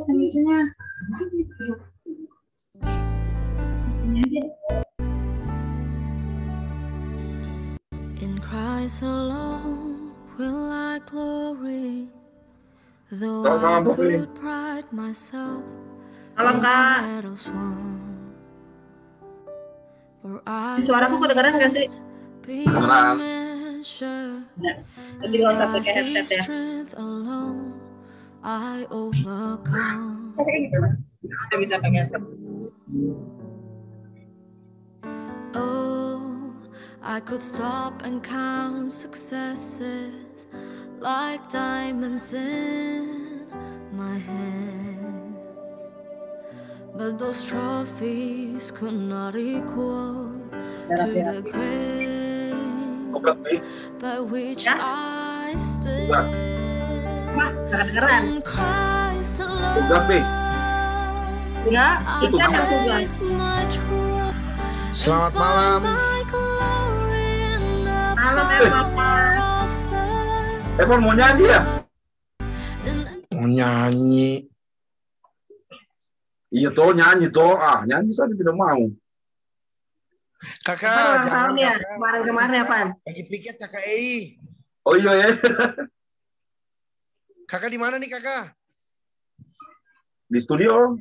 menunya. Ini aja. In Christ alone will I glory, though I could pride myself in battles won. Suaraku kedengeran nggak sih? Kedengeran. Lagi nggak usah pakai headset ya. I overcome. Sudah bisa pakai headset. Oh, I could stop and count successes like diamonds in my hands, but those trophies could not equal to the grace by which I stand. In Christ alone, Selamat malam. Malam Evan mau nyanyi ya? Mau nyanyi. Iya toh nyanyi toh. Nyanyi saja tidak mau. Kakak, jangan ya. Kemarin ya, Pan. Lagi piket kakak Ei. Oh iya ya. Kakak di mana nih kakak? Di studio.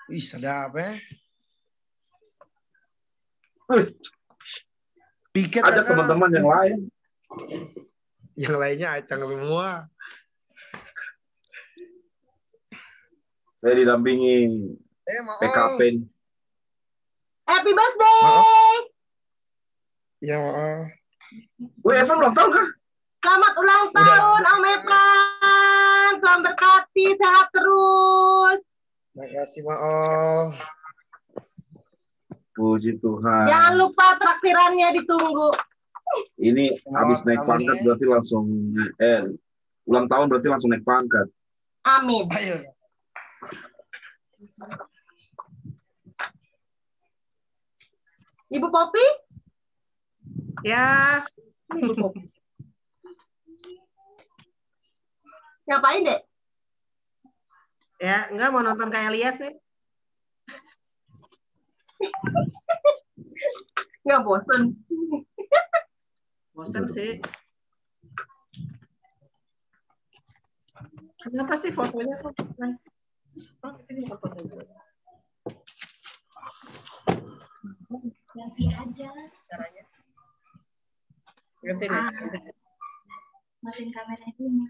Ih, sedap ya. Piket ada kakak. Teman-teman yang lain. Yang lainnya acang semua. Saya didampingi PKP. Happy birthday. Ya maaf. Evan ulang tahun kan? Selamat ulang tahun Om Evan. Selamat berkati, sehat terus. Makasih maaf. Puji Tuhan. Jangan lupa traktirannya ditunggu. Ini habis naik pangkat berarti langsung ulang tahun berarti langsung naik pangkat. Amin. Ayo. Ibu Popi? Ya. Ibu Popi. Ngapain, Dek? Ya, enggak mau nonton kayak Elias nih. Nggak bosan. Bosan sih. Kenapa sih fotonya kok? Ini fotonya. Ganti aja Caranya. Ganti nih. Matiin kamera dulu.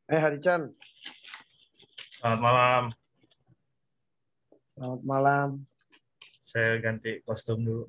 Harican. Selamat malam. Selamat malam. Saya ganti kostum dulu.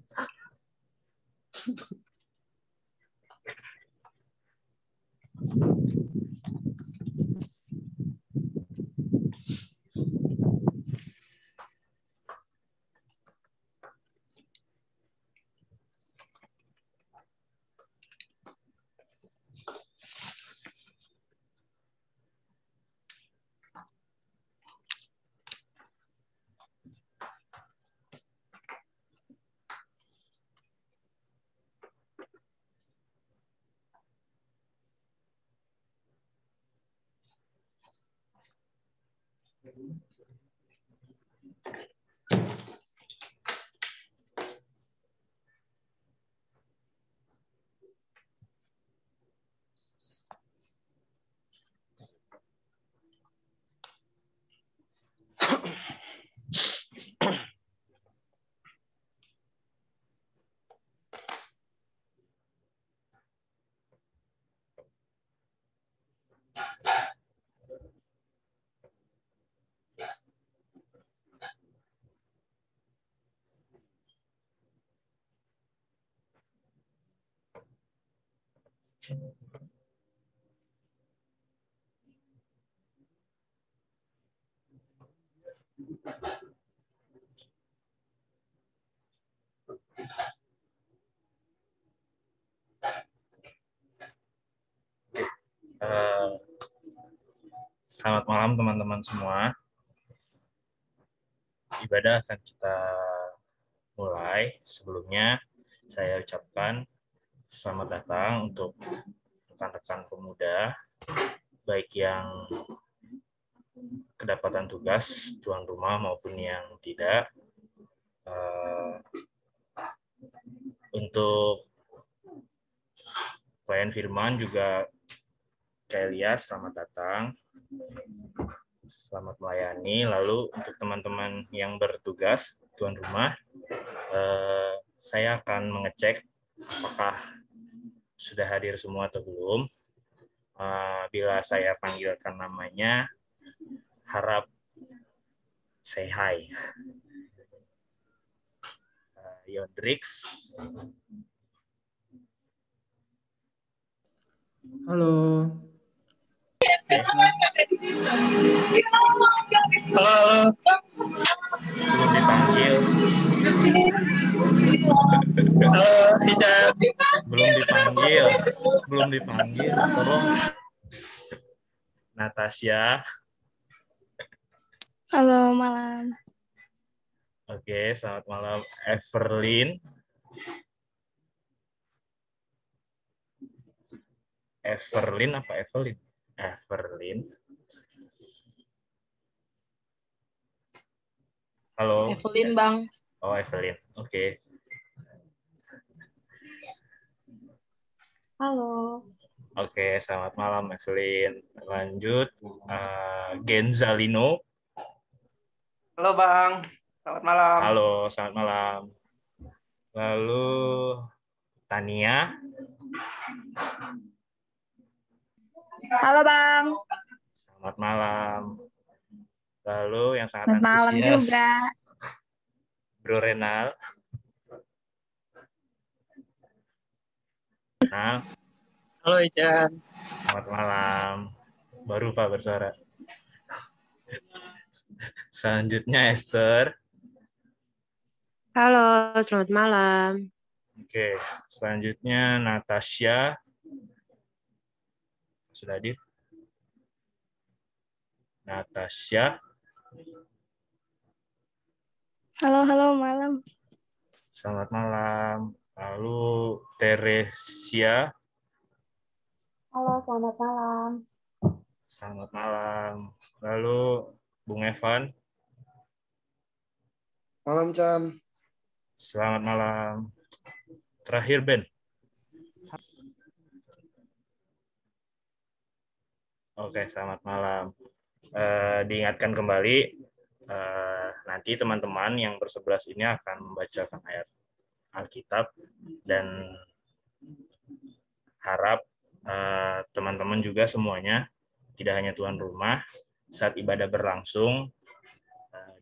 Selamat malam teman-teman semua. Ibadah akan kita mulai, sebelumnya saya ucapkan selamat datang untuk rekan-rekan pemuda, baik yang kedapatan tugas tuan rumah maupun yang tidak. Untuk klien Firman juga Kak Elias, selamat datang. Selamat melayani. Lalu untuk teman-teman yang bertugas tuan rumah, saya akan mengecek apakah sudah hadir semua atau belum. Bila saya panggilkan namanya, harap say hi. Yondrix. Halo. Halo. Belum dipanggil. Halo, Richard. Belum dipanggil. Tolong. Natasha. Halo, malam. Oke, selamat malam. Everlyn. Everlyn apa Evelyn? Everlyn. Halo. Evelyn, Bang. Oh, Evelyn. Oke. Halo. Oke, selamat malam Evelyn. Lanjut, Genzalino. Halo, Bang. Selamat malam. Halo, selamat malam. Lalu Tania. Halo, Bang. Selamat malam. Lalu yang sangat Selamat malam antusias, juga. Bro Renal. Nah, Halo, Ican. selamat malam. Baru Pak bersuara. Selanjutnya Esther. Halo, selamat malam. Oke, selanjutnya Natasha. Sudah hadir? Natasha. Halo, malam. Selamat malam. Lalu Teresia. Halo, selamat malam. Selamat malam. Lalu Bung Evan. Malam, Chan. Selamat malam. Terakhir Ben. Oke, selamat malam. Diingatkan kembali, nanti teman-teman yang bersebelas ini akan membacakan ayat Alkitab dan harap teman-teman juga semuanya, tidak hanya tuan rumah, saat ibadah berlangsung,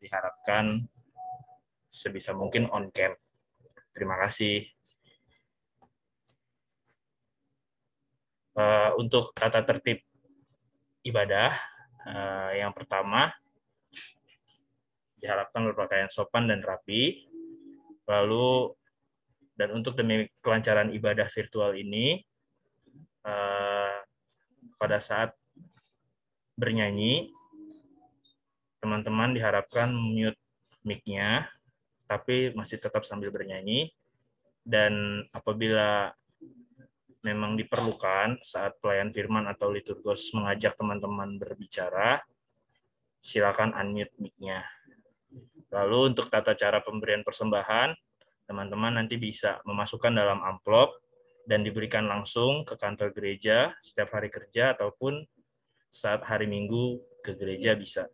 diharapkan sebisa mungkin on cam. Terima kasih. Untuk tata tertib ibadah, yang pertama, diharapkan berpakaian sopan dan rapi. Lalu, dan untuk demi kelancaran ibadah virtual ini, pada saat bernyanyi, teman-teman diharapkan mute mic-nya, tapi masih tetap sambil bernyanyi. Dan apabila memang diperlukan saat pelayan firman atau liturgos mengajak teman-teman berbicara, silakan unmute mic-nya. Lalu untuk tata cara pemberian persembahan, teman-teman nanti bisa memasukkan dalam amplop dan diberikan langsung ke kantor gereja setiap hari kerja ataupun saat hari Minggu ke gereja bisa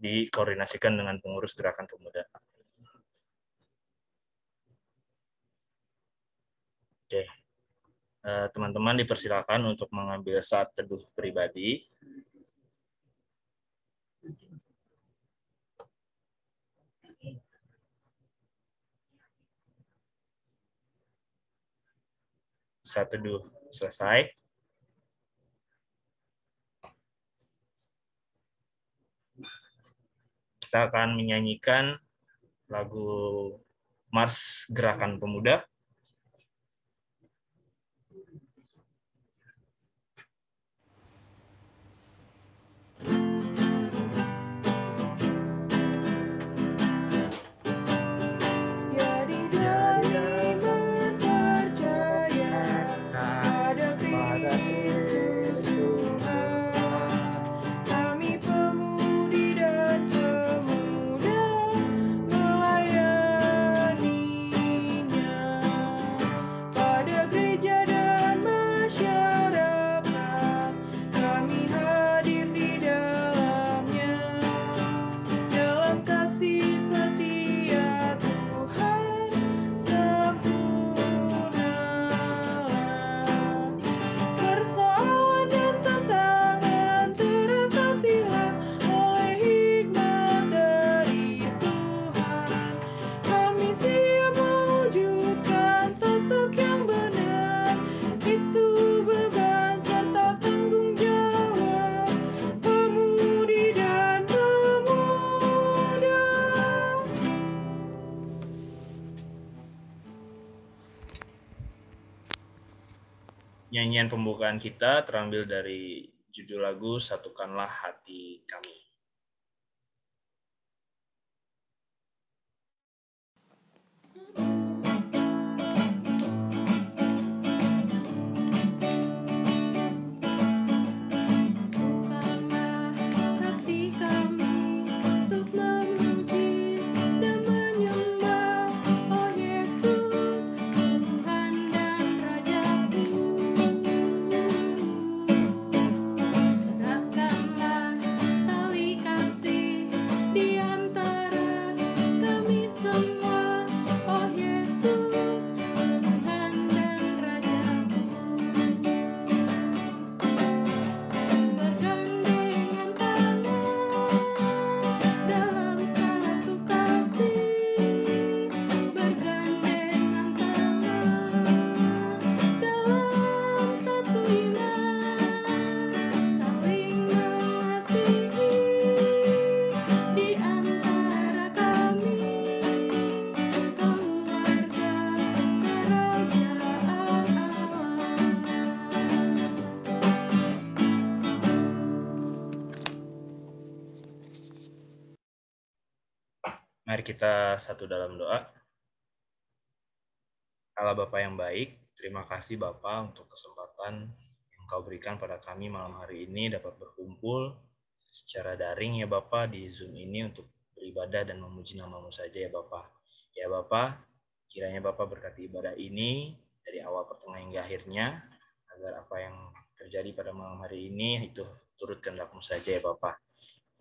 dikoordinasikan dengan pengurus gerakan pemuda. Oke. Teman-teman dipersilakan untuk mengambil saat teduh pribadi. Saat teduh selesai. Kita akan menyanyikan lagu Mars Gerakan Pemuda. Nyanyian pembukaan kita terambil dari judul lagu Satukanlah Hati Kami. Mari kita satu dalam doa. Allah Bapa yang baik, terima kasih Bapa untuk kesempatan yang Kau berikan pada kami malam hari ini dapat berkumpul secara daring ya Bapa di Zoom ini untuk beribadah dan memuji nama-Mu saja ya Bapa. Ya Bapa, kiranya Bapa berkati ibadah ini dari awal pertengahan hingga akhirnya, agar apa yang terjadi pada malam hari ini itu turut kehendak-Mu saja ya Bapa.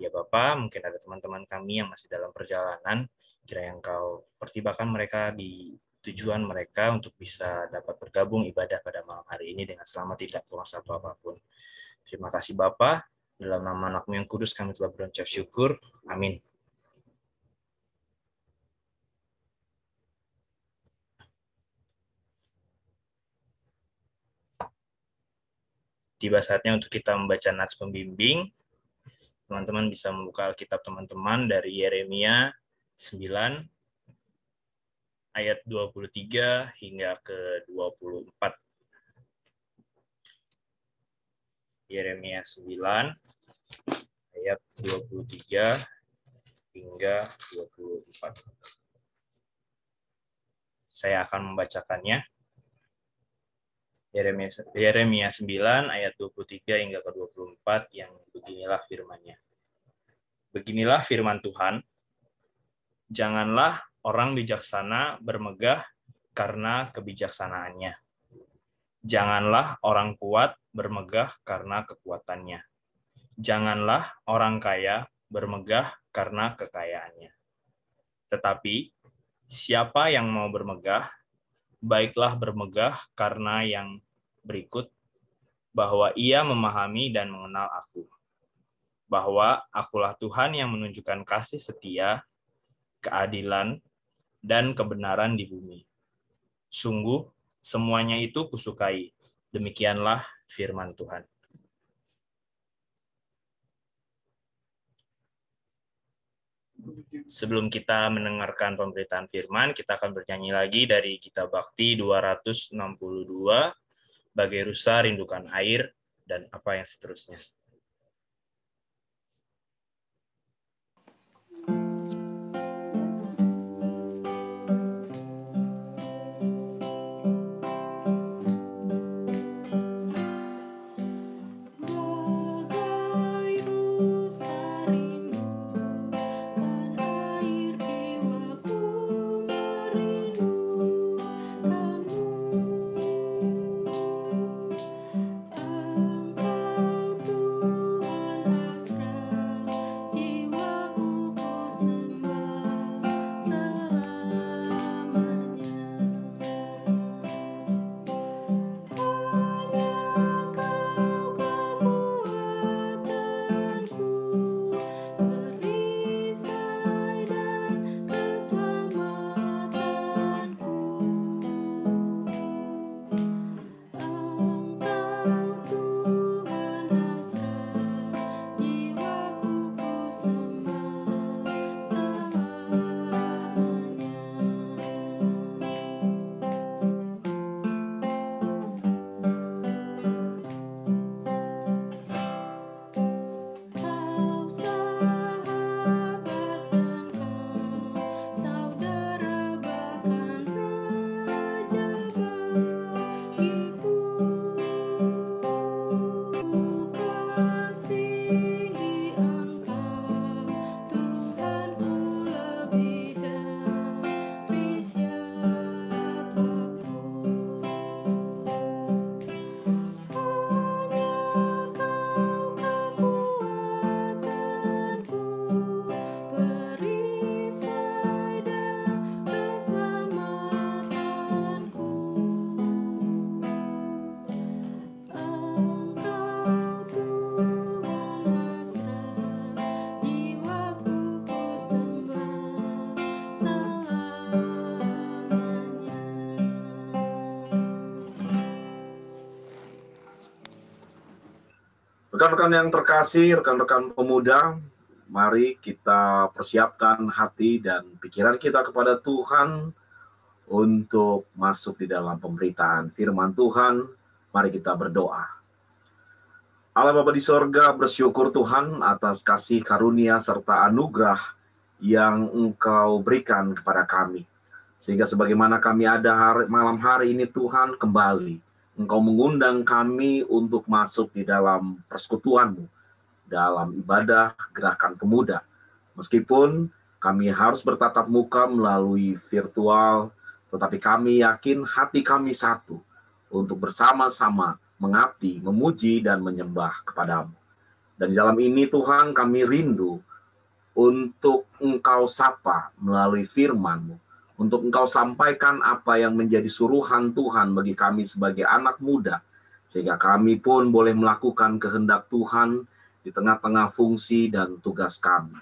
Ya Bapa, mungkin ada teman-teman kami yang masih dalam perjalanan, kiranya Engkau pertibakan mereka di tujuan mereka untuk bisa dapat bergabung ibadah pada malam hari ini dengan selamat, tidak kurang satu apapun. Terima kasih Bapa, dalam nama Anak-Mu yang kudus kami telah berucap syukur. Amin. Tiba saatnya untuk kita membaca nats pembimbing. Teman-teman bisa membuka Alkitab teman-teman dari Yeremia 9 ayat 23 hingga ke 24. Yeremia 9 ayat 23 hingga 24. Saya akan membacakannya. Yeremia 9 ayat 23 hingga ke 24 yang beginilah firman-Nya. Beginilah firman Tuhan, janganlah orang bijaksana bermegah karena kebijaksanaannya. Janganlah orang kuat bermegah karena kekuatannya. Janganlah orang kaya bermegah karena kekayaannya. Tetapi siapa yang mau bermegah, baiklah bermegah karena yang berikut, bahwa ia memahami dan mengenal aku, bahwa akulah Tuhan yang menunjukkan kasih setia, keadilan, dan kebenaran di bumi. Sungguh, semuanya itu kusukai. Demikianlah firman Tuhan. Sebelum kita mendengarkan pemberitaan firman, kita akan bernyanyi lagi dari Kitab Bakti 262, Bagai Rusa Rindukan Air, dan apa yang seterusnya. Engkau Rekan-rekan yang terkasih, rekan-rekan pemuda, mari kita persiapkan hati dan pikiran kita kepada Tuhan untuk masuk di dalam pemberitaan firman Tuhan. Mari kita berdoa. Allah Bapa di sorga, bersyukur Tuhan atas kasih karunia serta anugerah yang Engkau berikan kepada kami. Sehingga sebagaimana kami ada malam hari ini Tuhan, kembali Engkau mengundang kami untuk masuk di dalam persekutuan-Mu, dalam ibadah gerakan pemuda. Meskipun kami harus bertatap muka melalui virtual, tetapi kami yakin hati kami satu untuk bersama-sama mengabdi, memuji, dan menyembah kepada-Mu. Dan di dalam ini Tuhan kami rindu untuk Engkau sapa melalui firman-Mu, untuk Engkau sampaikan apa yang menjadi suruhan Tuhan bagi kami sebagai anak muda, sehingga kami pun boleh melakukan kehendak Tuhan di tengah-tengah fungsi dan tugas kami,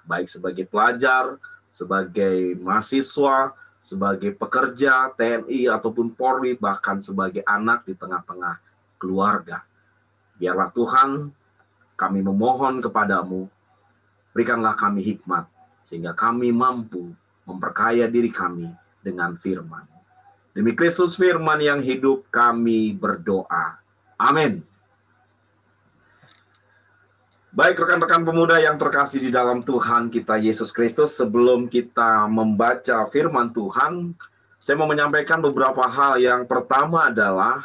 baik sebagai pelajar, sebagai mahasiswa, sebagai pekerja, TNI ataupun Polri, bahkan sebagai anak di tengah-tengah keluarga. Biarlah Tuhan, kami memohon kepadamu, berikanlah kami hikmat, sehingga kami mampu memperkaya diri kami dengan firman. Demi Kristus firman yang hidup kami berdoa. Amin. Baik rekan-rekan pemuda yang terkasih di dalam Tuhan kita Yesus Kristus, sebelum kita membaca firman Tuhan, saya mau menyampaikan beberapa hal. Yang pertama adalah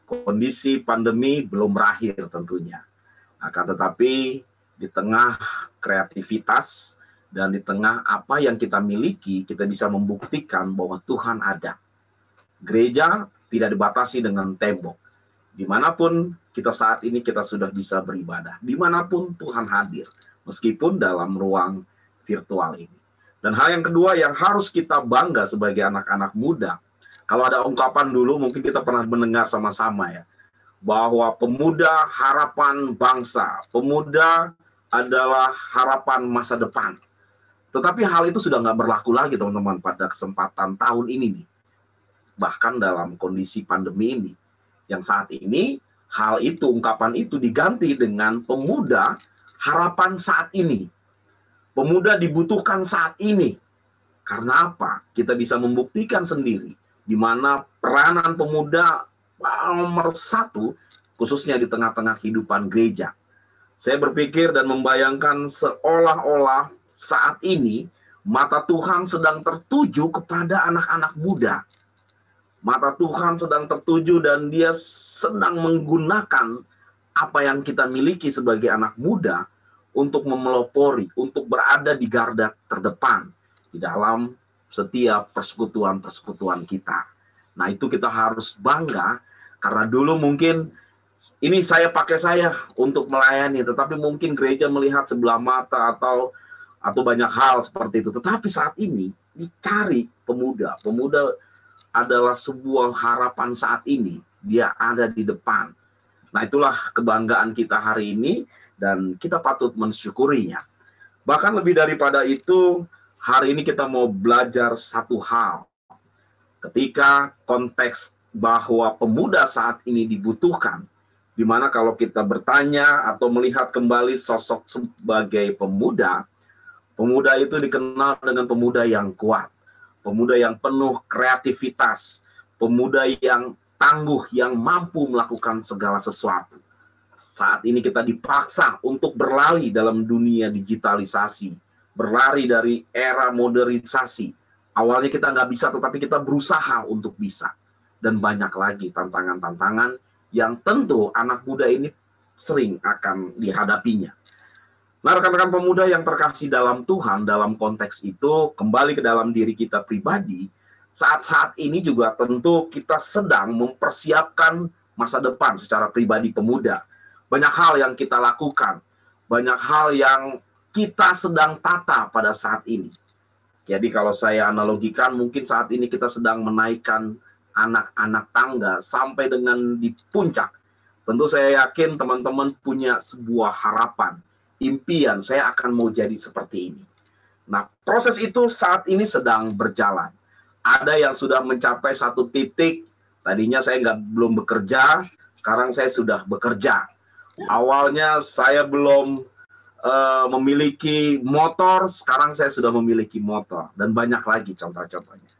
kondisi pandemi belum berakhir tentunya. Akan tetapi di tengah kreativitas dan di tengah apa yang kita miliki, kita bisa membuktikan bahwa Tuhan ada. Gereja tidak dibatasi dengan tembok. Dimanapun kita saat ini kita sudah bisa beribadah. Dimanapun Tuhan hadir, meskipun dalam ruang virtual ini. Dan hal yang kedua yang harus kita bangga sebagai anak-anak muda, kalau ada ungkapan dulu mungkin kita pernah mendengar sama-sama ya, bahwa pemuda harapan bangsa, pemuda adalah harapan masa depan. Tetapi hal itu sudah nggak berlaku lagi teman-teman pada kesempatan tahun ini nih. Bahkan dalam kondisi pandemi ini, yang saat ini hal itu, ungkapan itu diganti dengan pemuda harapan saat ini. Pemuda dibutuhkan saat ini. Karena apa? Kita bisa membuktikan sendiri di mana peranan pemuda nomor satu, khususnya di tengah-tengah kehidupan gereja. Saya berpikir dan membayangkan seolah-olah saat ini mata Tuhan sedang tertuju kepada anak-anak muda. Mata Tuhan sedang tertuju dan Dia sedang menggunakan apa yang kita miliki sebagai anak muda untuk memelopori, untuk berada di garda terdepan di dalam setiap persekutuan-persekutuan kita. Nah, itu kita harus bangga karena dulu mungkin ini saya pakai saya untuk melayani, tetapi mungkin gereja melihat sebelah mata atau banyak hal seperti itu. Tetapi saat ini dicari pemuda. Pemuda adalah sebuah harapan saat ini. Dia ada di depan. Nah, itulah kebanggaan kita hari ini dan kita patut mensyukurinya. Bahkan lebih daripada itu, hari ini kita mau belajar satu hal. Ketika konteks bahwa pemuda saat ini dibutuhkan, di mana kalau kita bertanya atau melihat kembali sosok sebagai pemuda, pemuda itu dikenal dengan pemuda yang kuat, pemuda yang penuh kreativitas, pemuda yang tangguh, yang mampu melakukan segala sesuatu. Saat ini kita dipaksa untuk berlari dalam dunia digitalisasi, berlari dari era modernisasi. Awalnya kita nggak bisa, tetapi kita berusaha untuk bisa. Dan banyak lagi tantangan-tantangan yang tentu anak muda ini sering akan dihadapinya. Nah, rekan-rekan pemuda yang terkasih dalam Tuhan, dalam konteks itu, kembali ke dalam diri kita pribadi, saat-saat ini juga tentu kita sedang mempersiapkan masa depan secara pribadi pemuda. Banyak hal yang kita lakukan, banyak hal yang kita sedang tata pada saat ini. Jadi kalau saya analogikan, mungkin saat ini kita sedang menaikkan anak-anak tangga sampai dengan di puncak. Tentu saya yakin teman-teman punya sebuah harapan, impian, saya akan mau jadi seperti ini. Nah, proses itu saat ini sedang berjalan. Ada yang sudah mencapai satu titik, tadinya saya belum bekerja, sekarang saya sudah bekerja. Awalnya saya belum memiliki motor, sekarang saya sudah memiliki motor. Dan banyak lagi contoh-contohnya.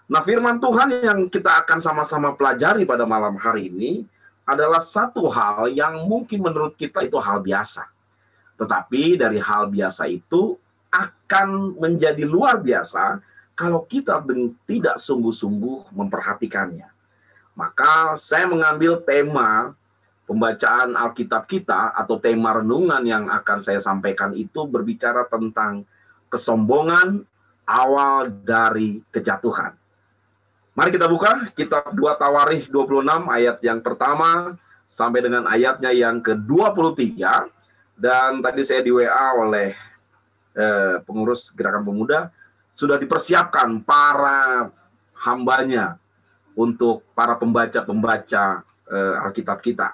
Nah, firman Tuhan yang kita akan sama-sama pelajari pada malam hari ini adalah satu hal yang mungkin menurut kita itu hal biasa. Tetapi dari hal biasa itu akan menjadi luar biasa kalau kita tidak sungguh-sungguh memperhatikannya. Maka saya mengambil tema pembacaan Alkitab kita atau tema renungan yang akan saya sampaikan itu berbicara tentang kesombongan awal dari kejatuhan. Mari kita buka kitab 2 Tawarikh 26 ayat yang pertama sampai dengan ayatnya yang ke-23. Dan tadi saya di WA oleh pengurus Gerakan Pemuda, sudah dipersiapkan para hambanya untuk para pembaca-pembaca Alkitab kita.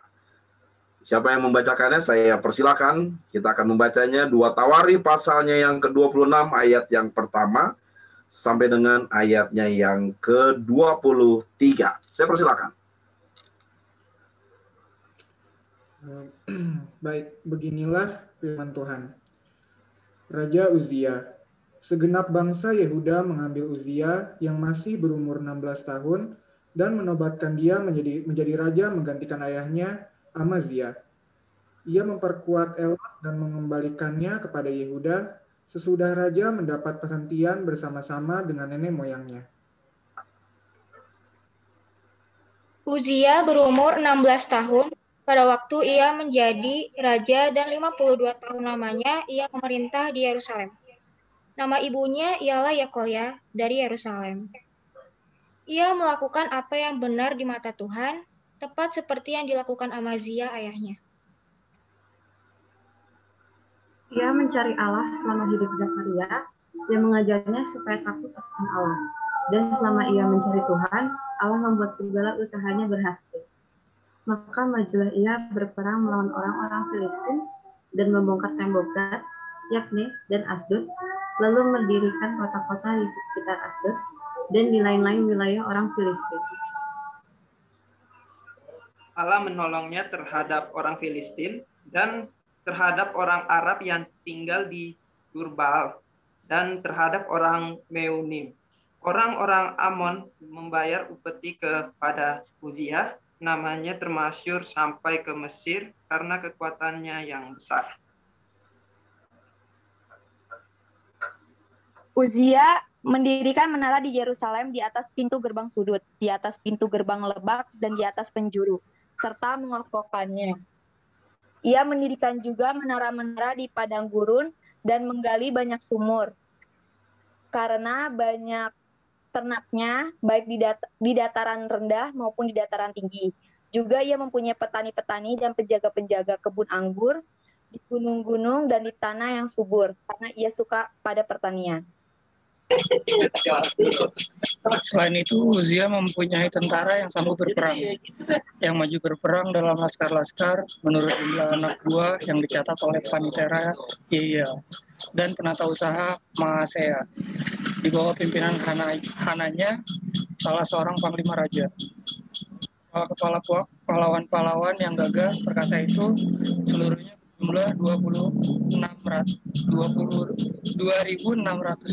Siapa yang membacakannya? Saya persilakan. Kita akan membacanya 2 Tawarikh pasalnya yang ke-26 ayat yang pertama sampai dengan ayatnya yang ke-23. Saya persilakan. Baik, beginilah firman Tuhan. Raja Uzia. Segenap bangsa Yehuda mengambil Uzia yang masih berumur 16 tahun dan menobatkan dia menjadi raja menggantikan ayahnya Amazia. Ia memperkuat Elot dan mengembalikannya kepada Yehuda sesudah raja mendapat perhentian bersama-sama dengan nenek moyangnya. Uzia berumur 16 tahun pada waktu ia menjadi raja dan 52 tahun lamanya ia memerintah di Yerusalem. Nama ibunya ialah Yekolya dari Yerusalem. Ia melakukan apa yang benar di mata Tuhan, tepat seperti yang dilakukan Amazia ayahnya. Ia mencari Allah selama hidup Zakaria, yang mengajarnya supaya takut akan Allah. Dan selama ia mencari Tuhan, Allah membuat segala usahanya berhasil. Maka majulah ia berperang melawan orang-orang Filistin dan membongkar tembok Gat, Yakne, dan Asdod, lalu mendirikan kota-kota di sekitar Asdod dan di lain-lain wilayah orang Filistin. Allah menolongnya terhadap orang Filistin dan terhadap orang Arab yang tinggal di Gurbaal dan terhadap orang Meunim. Orang-orang Amon membayar upeti kepada Uzia, namanya termasyhur sampai ke Mesir karena kekuatannya yang besar. Uzia mendirikan menara di Yerusalem di atas pintu gerbang sudut, di atas pintu gerbang lebak, dan di atas penjuru, serta mengokohkannya. Ia mendirikan juga menara-menara di padang gurun dan menggali banyak sumur. Karena banyak ternaknya, baik di dataran rendah maupun di dataran tinggi. Juga ia mempunyai petani-petani dan penjaga-penjaga kebun anggur di gunung-gunung dan di tanah yang subur, karena ia suka pada pertanian. Selain itu, Uzia mempunyai tentara yang sanggup berperang, yang maju berperang dalam laskar-laskar menurut jumlah anak buah yang dicatat oleh Panitera Yeiel dan penata usaha Maasea. Di bawah pimpinan Hananya, salah seorang panglima raja. Kepala pahlawan-pahlawan yang gagah perkasa itu seluruhnya jumlah 2.600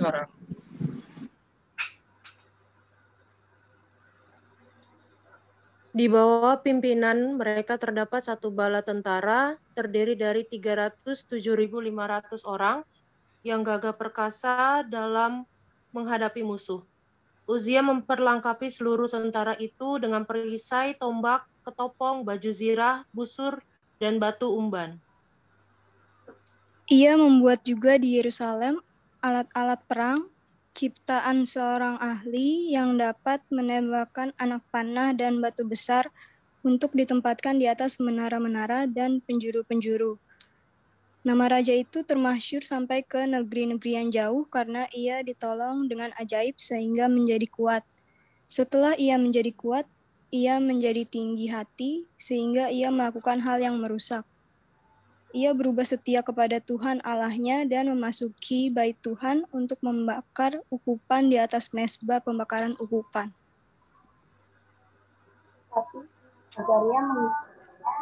orang. Di bawah pimpinan mereka terdapat satu bala tentara terdiri dari 307.500 orang yang gagah perkasa dalam menghadapi musuh. Uzia memperlengkapi seluruh tentara itu dengan perisai, tombak, ketopong, baju zirah, busur, dan batu umban. Ia membuat juga di Yerusalem alat-alat perang, ciptaan seorang ahli yang dapat menembakkan anak panah dan batu besar untuk ditempatkan di atas menara-menara dan penjuru-penjuru. Nama raja itu termasyhur sampai ke negeri-negeri yang jauh karena ia ditolong dengan ajaib sehingga menjadi kuat. Setelah ia menjadi kuat, ia menjadi tinggi hati sehingga ia melakukan hal yang merusak. Ia berubah setia kepada Tuhan Allahnya dan memasuki bait Tuhan untuk membakar ukupan di atas mezbah pembakaran ukupan. Tapi Zakaria mengikutinya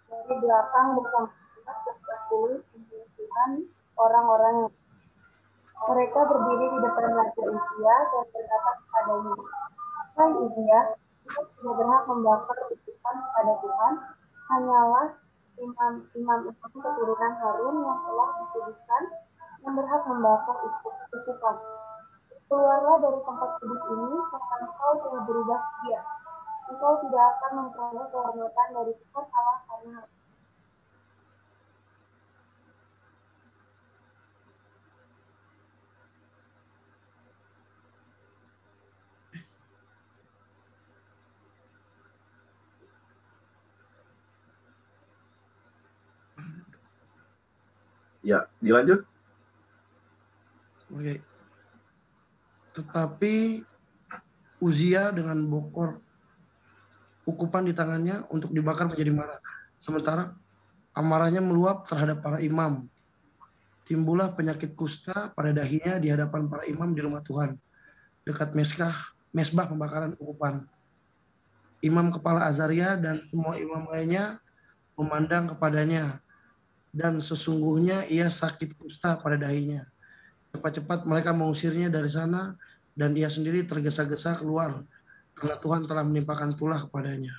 dari belakang bersama 40 Tuhan orang-orang yang mereka berdiri di depan Raja Uzia dan berkata kepadanya, "Hai Uzia, kita tidak berhak membakar titipan kepada Tuhan, hanyalah imam keturunan Harun yang telah dikuduskan yang berhak membakar titipan. Keluarlah dari tempat kudus ini, karena engkau telah berubah setia. Engkau tidak akan memperoleh kehormatan dari Tuhan Allah karena Ya, dilanjut. Oke. Tetapi Uzia dengan bokor ukupan di tangannya untuk dibakar menjadi marah. Sementara amarahnya meluap terhadap para imam. Timbullah penyakit kusta pada dahinya di hadapan para imam di rumah Tuhan, dekat mesbah pembakaran ukupan. Imam kepala Azaria dan semua imam lainnya memandang kepadanya, dan sesungguhnya ia sakit kusta pada dahinya. Cepat-cepat mereka mengusirnya dari sana, dan ia sendiri tergesa-gesa keluar, karena Tuhan telah menimpakan tulah kepadanya.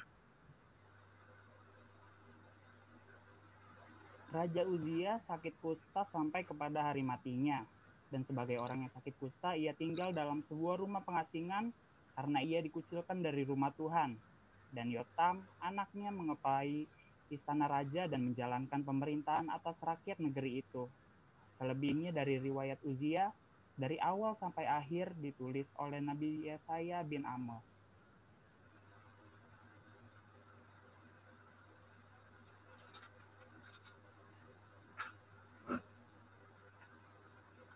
Raja Uzia sakit kusta sampai kepada hari matinya, dan sebagai orang yang sakit kusta, ia tinggal dalam sebuah rumah pengasingan karena ia dikucilkan dari rumah Tuhan. Dan Yotam, anaknya, mengepalai istana raja dan menjalankan pemerintahan atas rakyat negeri itu. Selebihnya dari riwayat Uzia, dari awal sampai akhir ditulis oleh Nabi Yesaya bin Amos.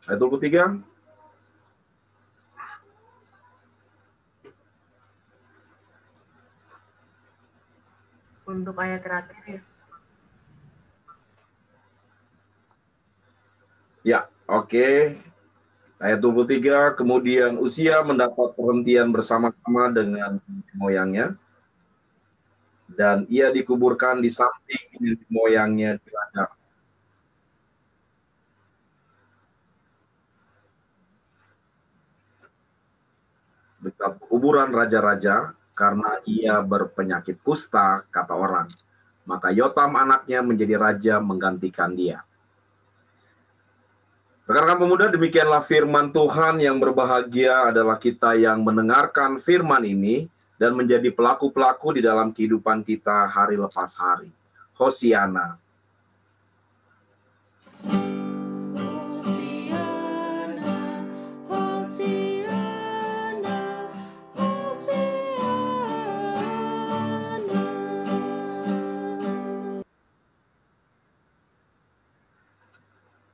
Ayat 23. Untuk ayat terakhir ya. Ya, oke. Ayat 23, kemudian Uzia mendapat perhentian bersama-sama dengan moyangnya, dan ia dikuburkan di samping nenek moyangnya di ladang. Dekat kuburan raja-raja, karena ia berpenyakit kusta, kata orang. Maka Yotam anaknya menjadi raja menggantikan dia. Rekan-rekan pemuda, demikianlah firman Tuhan. Yang berbahagia adalah kita yang mendengarkan firman ini dan menjadi pelaku-pelaku di dalam kehidupan kita hari lepas hari. Hosiana.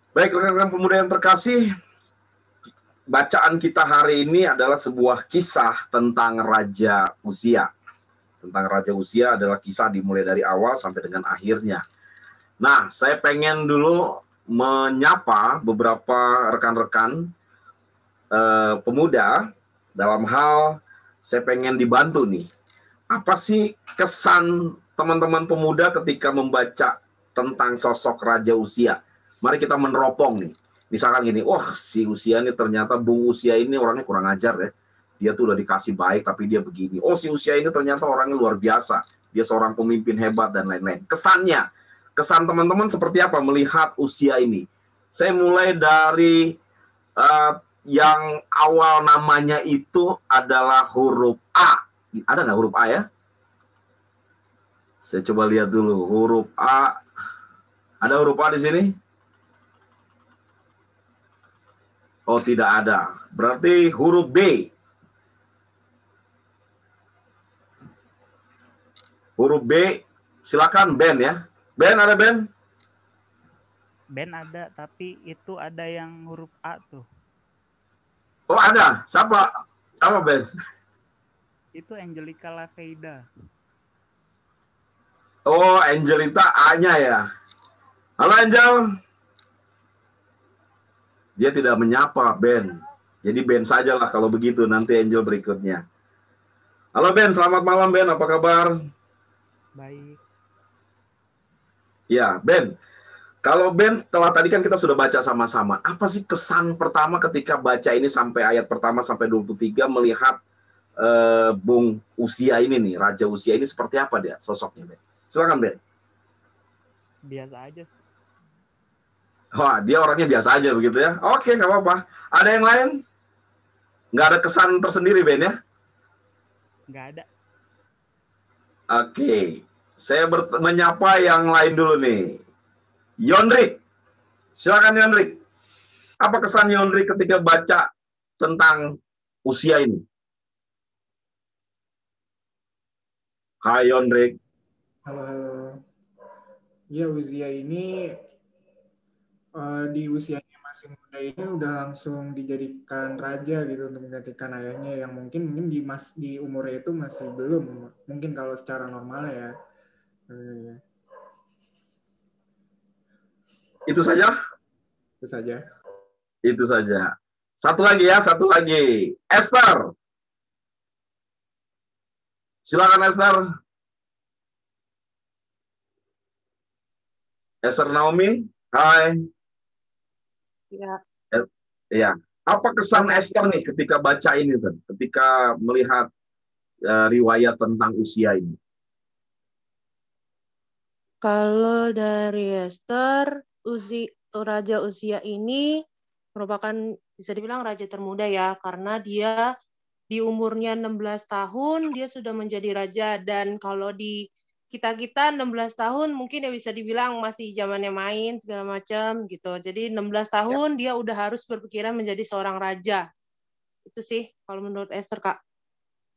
Baik, rekan-rekan pemuda yang terkasih, bacaan kita hari ini adalah sebuah kisah tentang Raja Uzia. Tentang Raja Uzia adalah kisah dimulai dari awal sampai dengan akhirnya. Nah, saya pengen dulu menyapa beberapa rekan-rekan pemuda dalam hal saya pengen dibantu nih. Apa sih kesan teman-teman pemuda ketika membaca tentang sosok Raja Uzia? Mari kita meneropong nih. Misalkan gini, wah si Uzia ini ternyata Bung Uzia ini orangnya kurang ajar ya. Dia tuh udah dikasih baik tapi dia begini. Oh si Uzia ini ternyata orangnya luar biasa. Dia seorang pemimpin hebat dan lain-lain. Kesannya, kesan teman-teman seperti apa melihat Uzia ini? Saya mulai dari yang awal namanya itu adalah huruf A. Ada nggak huruf A ya? Saya coba lihat dulu. Huruf A. Ada huruf A di sini? Oh, tidak ada. Berarti huruf B. Huruf B, silakan Ben ya. Ben, ada Ben? Ben ada, tapi itu ada yang huruf A tuh. Oh, ada. Siapa? Siapa Ben? Itu Angelica Laveda. Oh, Angelita A-nya ya. Halo Angel. Dia tidak menyapa Ben. Jadi Ben sajalah kalau begitu, nanti Angel berikutnya. Halo Ben, selamat malam Ben, apa kabar? Baik. Ya, Ben. Kalau Ben, setelah tadi kan kita sudah baca sama-sama. Apa sih kesan pertama ketika baca ini sampai ayat pertama sampai 23 melihat Bung Uzia ini nih, Raja Uzia ini seperti apa dia sosoknya, Ben? Silakan, Ben. Biasa aja. Wah, dia orangnya biasa aja begitu ya. Oke, nggak apa-apa. Ada yang lain? Nggak ada kesan tersendiri, Ben ya? Nggak ada. Oke. Saya menyapa yang lain dulu nih. Yonrik. Silakan Yonrik. Apa kesan Yonrik ketika baca tentang Uzia ini? Hai Yonrik. Halo. Ya, Uzia ini di usianya masih muda ini udah langsung dijadikan raja gitu untuk menggantikan ayahnya yang mungkin di umurnya itu masih belum. Mungkin kalau secara normal ya. Itu saja? Itu saja. Itu saja. Satu lagi ya, satu lagi. Esther. Silakan Esther. Esther Naomi. Hai. Ya. Ya. Apa kesan Esther nih ketika baca ini, kan? Ketika melihat riwayat tentang Uzia ini? Kalau dari Esther, Raja Uzia ini merupakan bisa dibilang raja termuda ya, karena dia di umurnya 16 tahun dia sudah menjadi raja, dan kalau di kita 16 tahun mungkin ya bisa dibilang masih zamannya main segala macam gitu. Jadi 16 tahun dia udah harus berpikiran menjadi seorang raja. Itu sih kalau menurut Esther, Kak.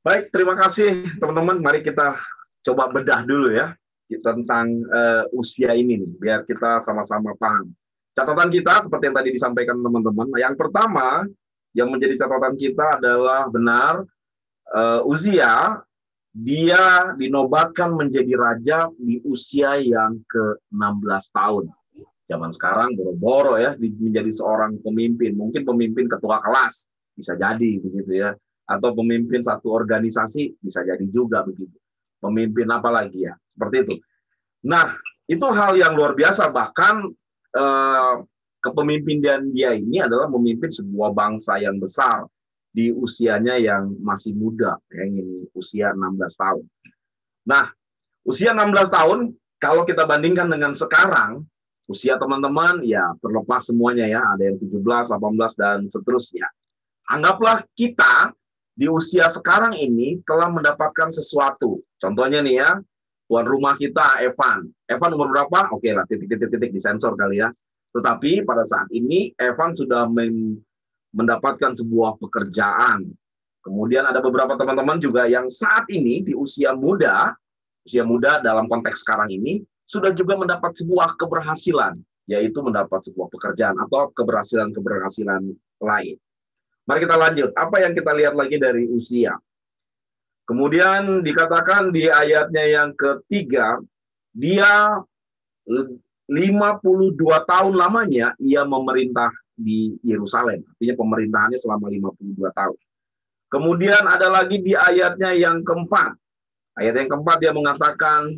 Baik, terima kasih teman-teman. Mari kita coba bedah dulu ya tentang Uzia ini nih, biar kita sama-sama paham. Catatan kita seperti yang tadi disampaikan teman-teman. Yang pertama yang menjadi catatan kita adalah benar Uzia dia dinobatkan menjadi raja di usia yang ke-16 tahun. Zaman sekarang boro-boro ya menjadi seorang pemimpin, mungkin pemimpin ketua kelas bisa jadi begitu ya, atau pemimpin satu organisasi bisa jadi juga begitu. Pemimpin apa lagi ya, seperti itu. Nah, itu hal yang luar biasa. Bahkan kepemimpinan dia ini adalah memimpin sebuah bangsa yang besar di usianya yang masih muda, yang ini usia 16 tahun. Nah, usia 16 tahun, kalau kita bandingkan dengan sekarang, usia teman-teman ya terlepas semuanya ya, ada yang 17, 18, dan seterusnya. Anggaplah kita di usia sekarang ini telah mendapatkan sesuatu. Contohnya nih ya, tuan rumah kita Evan. Evan umur berapa? Oke lah, titik-titik disensor kali ya. Tetapi pada saat ini Evan sudah mendapatkan sebuah pekerjaan. Kemudian ada beberapa teman-teman juga yang saat ini di usia muda dalam konteks sekarang ini sudah juga mendapat sebuah keberhasilan, yaitu mendapat sebuah pekerjaan atau keberhasilan-keberhasilan lain. Mari kita lanjut. Apa yang kita lihat lagi dari Uzia? Kemudian dikatakan di ayatnya yang ketiga, dia 52 tahun lamanya ia memerintah di Yerusalem. Artinya pemerintahannya selama 52 tahun. Kemudian ada lagi di ayatnya yang keempat. Ayat yang keempat dia mengatakan,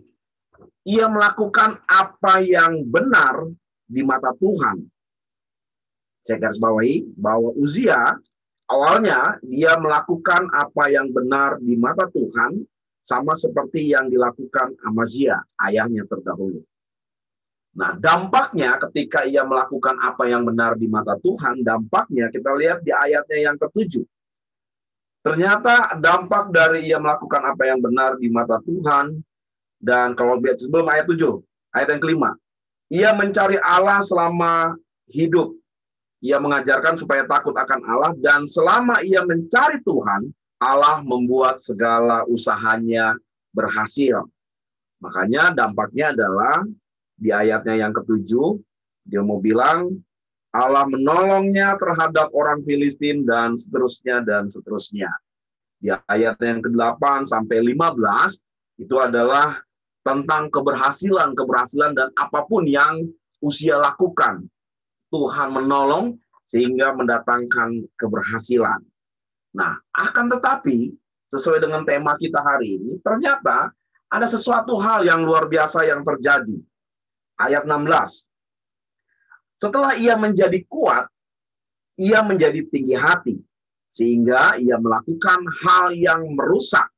ia melakukan apa yang benar di mata Tuhan. Saya garis bawahi bahwa Uzia awalnya dia melakukan apa yang benar di mata Tuhan, sama seperti yang dilakukan Amazia, ayahnya terdahulu. Nah, dampaknya ketika ia melakukan apa yang benar di mata Tuhan, dampaknya kita lihat di ayatnya yang ke-7. Ternyata dampak dari ia melakukan apa yang benar di mata Tuhan, dan kalau lihat sebelum ayat 7, ayat yang kelima, ia mencari Allah selama hidup. Ia mengajarkan supaya takut akan Allah, dan selama ia mencari Tuhan, Allah membuat segala usahanya berhasil. Makanya dampaknya adalah di ayatnya yang ke-7, dia mau bilang, Allah menolongnya terhadap orang Filistin, dan seterusnya, dan seterusnya. Di ayat yang ke-8 sampai 15, itu adalah tentang keberhasilan, dan apapun yang Uzia lakukan. Tuhan menolong sehingga mendatangkan keberhasilan. Nah, akan tetapi, sesuai dengan tema kita hari ini, ternyata ada sesuatu hal yang luar biasa yang terjadi. Ayat 16. Setelah ia menjadi kuat, ia menjadi tinggi hati, sehingga ia melakukan hal yang merusak.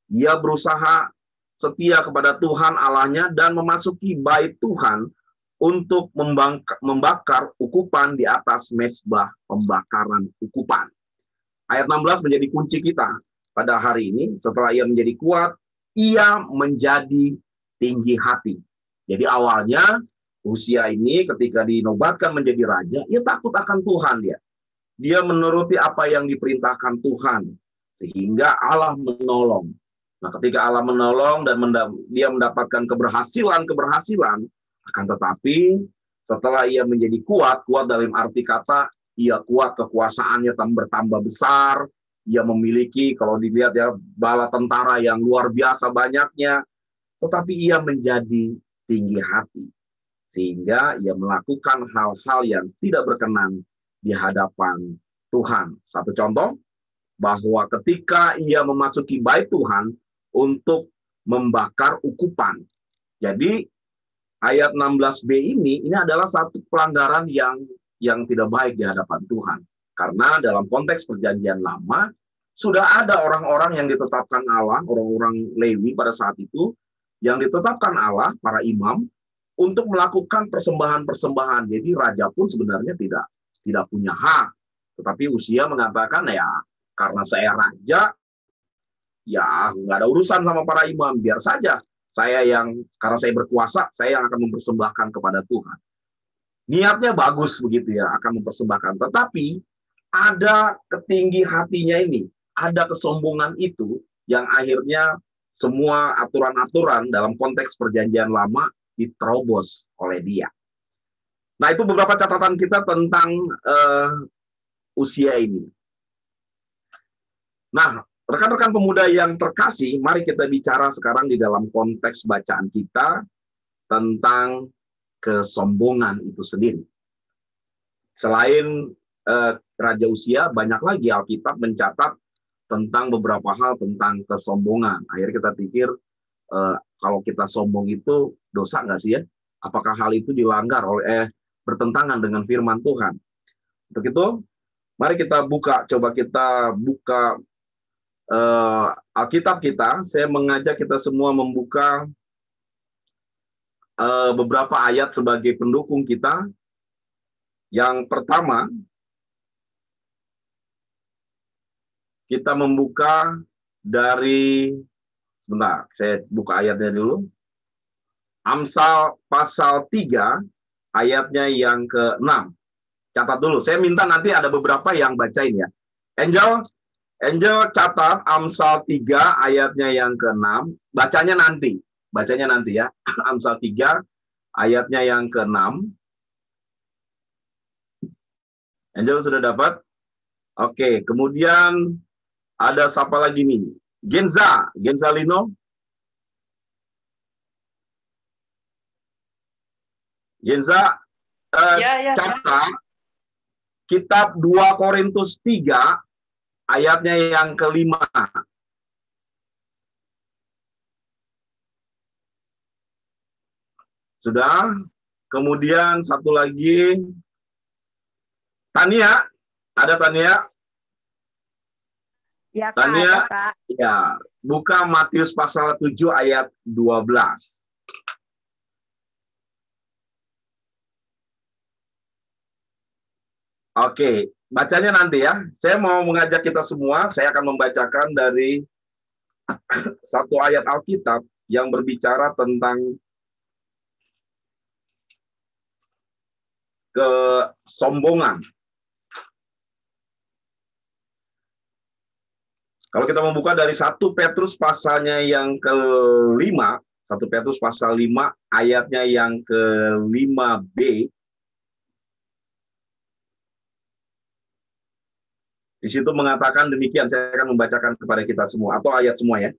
Ia berusaha setia kepada Tuhan Allahnya dan memasuki bait Tuhan untuk membakar ukupan di atas mezbah pembakaran ukupan. Ayat 16 menjadi kunci kita pada hari ini. Setelah ia menjadi kuat, ia menjadi tinggi hati. Jadi awalnya Uzia ini ketika dinobatkan menjadi raja, ia takut akan Tuhan dia. Dia menuruti apa yang diperintahkan Tuhan. Sehingga Allah menolong. Nah, ketika Allah menolong dan dia mendapatkan keberhasilan, akan tetapi setelah ia menjadi kuat dalam arti kata, ia kuat, kekuasaannya bertambah besar, ia memiliki, kalau dilihat ya, bala tentara yang luar biasa banyaknya, tetapi ia menjadi tinggi hati. Sehingga ia melakukan hal-hal yang tidak berkenan di hadapan Tuhan. Satu contoh, bahwa ketika ia memasuki bait Tuhan untuk membakar ukupan. Jadi ayat 16b ini adalah satu pelanggaran yang tidak baik di hadapan Tuhan. Karena dalam konteks perjanjian lama, sudah ada orang-orang yang ditetapkan Allah, orang-orang Lewi pada saat itu, yang ditetapkan Allah, para imam, untuk melakukan persembahan-persembahan. Jadi raja pun sebenarnya tidak punya hak. Tetapi Uzia mengatakan, ya karena saya raja, ya nggak ada urusan sama para imam. Biar saja karena saya berkuasa, saya yang akan mempersembahkan kepada Tuhan. Niatnya bagus begitu ya, akan mempersembahkan. Tetapi ada ketinggi hatinya ini, ada kesombongan itu, yang akhirnya semua aturan-aturan dalam konteks perjanjian lama diterobos oleh dia. Nah, itu beberapa catatan kita tentang Uzia ini. Nah, rekan-rekan pemuda yang terkasih, mari kita bicara sekarang di dalam konteks bacaan kita tentang kesombongan itu sendiri. Selain Raja Uzia, banyak lagi Alkitab mencatat tentang beberapa hal tentang kesombongan. Akhirnya kita pikir, kalau kita sombong itu dosa nggak sih ya? Apakah hal itu dilanggar bertentangan dengan firman Tuhan? Untuk itu, mari kita coba kita buka Alkitab kita. Saya mengajak kita semua membuka beberapa ayat sebagai pendukung kita. Yang pertama, kita membuka dari, sebentar, saya buka ayatnya dulu. Amsal pasal 3, ayatnya yang ke-6. Catat dulu, saya minta nanti ada beberapa yang bacain ya. Angel catat Amsal 3, ayatnya yang ke-6. Bacanya nanti ya. Amsal 3, ayatnya yang ke-6. Angel sudah dapat? Oke, kemudian ada siapa lagi nih? Genza Lino. Genza, catat kitab 2 Korintus 3, ayatnya yang ke-5. Sudah. Kemudian satu lagi. Tania. Ada Tania? Ya, Kak. Tania, Kak. ya, buka Matius pasal 7 ayat 12. Oke, bacanya nanti ya. Saya mau mengajak kita semua, saya akan membacakan dari satu ayat Alkitab yang berbicara tentang kesombongan. Kalau kita membuka dari 1 Petrus pasalnya yang ke-5, 1 Petrus pasal 5 ayatnya yang ke-5b. Di situ mengatakan demikian, saya akan membacakan kepada kita semua, atau ayat semua ya.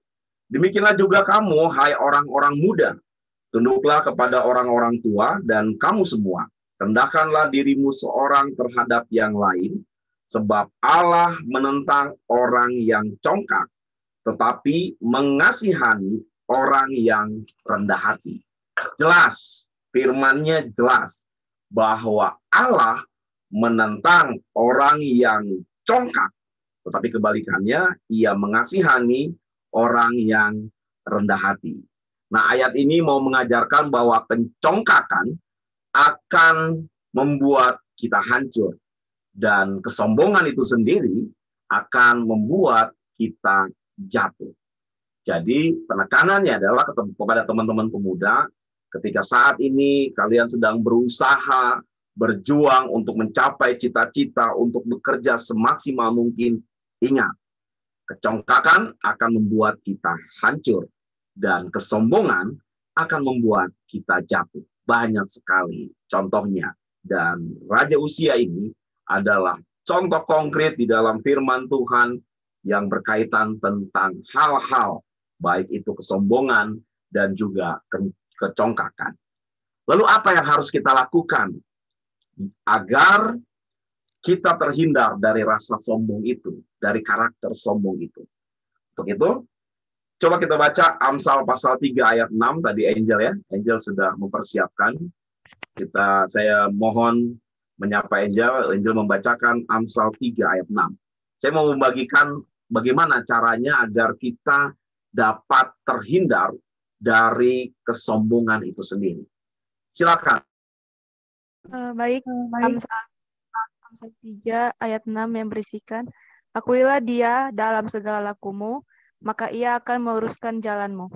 Demikianlah juga kamu, hai orang-orang muda, tunduklah kepada orang-orang tua, dan kamu semua, rendahkanlah dirimu seorang terhadap yang lain, sebab Allah menentang orang yang congkak, tetapi mengasihani orang yang rendah hati. Jelas, Firman-Nya jelas bahwa Allah menentang orang yang congkak, tetapi kebalikannya ia mengasihani orang yang rendah hati. Nah, ayat ini mau mengajarkan bahwa pencongkakan akan membuat kita hancur, dan kesombongan itu sendiri akan membuat kita jatuh. Jadi penekanannya adalah kepada teman-teman pemuda, ketika saat ini kalian sedang berusaha, berjuang untuk mencapai cita-cita, untuk bekerja semaksimal mungkin, ingat, kecongkakan akan membuat kita hancur, dan kesombongan akan membuat kita jatuh. Banyak sekali contohnya, dan Raja Uzia ini adalah contoh konkret di dalam firman Tuhan yang berkaitan tentang hal-hal, baik itu kesombongan dan juga kecongkakan. Lalu apa yang harus kita lakukan agar kita terhindar dari rasa sombong itu, dari karakter sombong itu? Untuk itu, coba kita baca Amsal pasal 3 ayat 6 tadi Angel ya. Angel sudah mempersiapkan. Saya mohon menyapa Angel. Angel membacakan Amsal 3 ayat 6. Saya mau membagikan bagaimana caranya agar kita dapat terhindar dari kesombongan itu sendiri. Silakan. Baik. Amsal 3 ayat 6 yang berisikan, akuilah dia dalam segala lakumu, maka ia akan meluruskan jalanmu.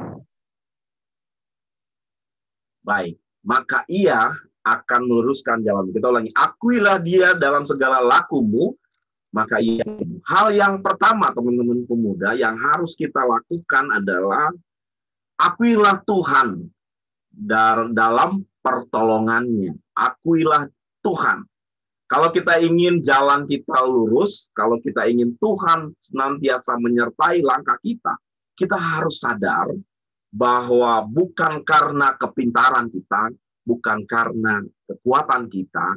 Baik, maka ia akan meluruskan jalanmu. Kita ulangi, akuilah dia dalam segala lakumu, maka ia. Hal yang pertama teman-teman pemuda yang harus kita lakukan adalah akuilah Tuhan dalam pertolongannya. Akuilah Tuhan. Kalau kita ingin jalan kita lurus, kalau kita ingin Tuhan senantiasa menyertai langkah kita, kita harus sadar bahwa bukan karena kepintaran kita, bukan karena kekuatan kita,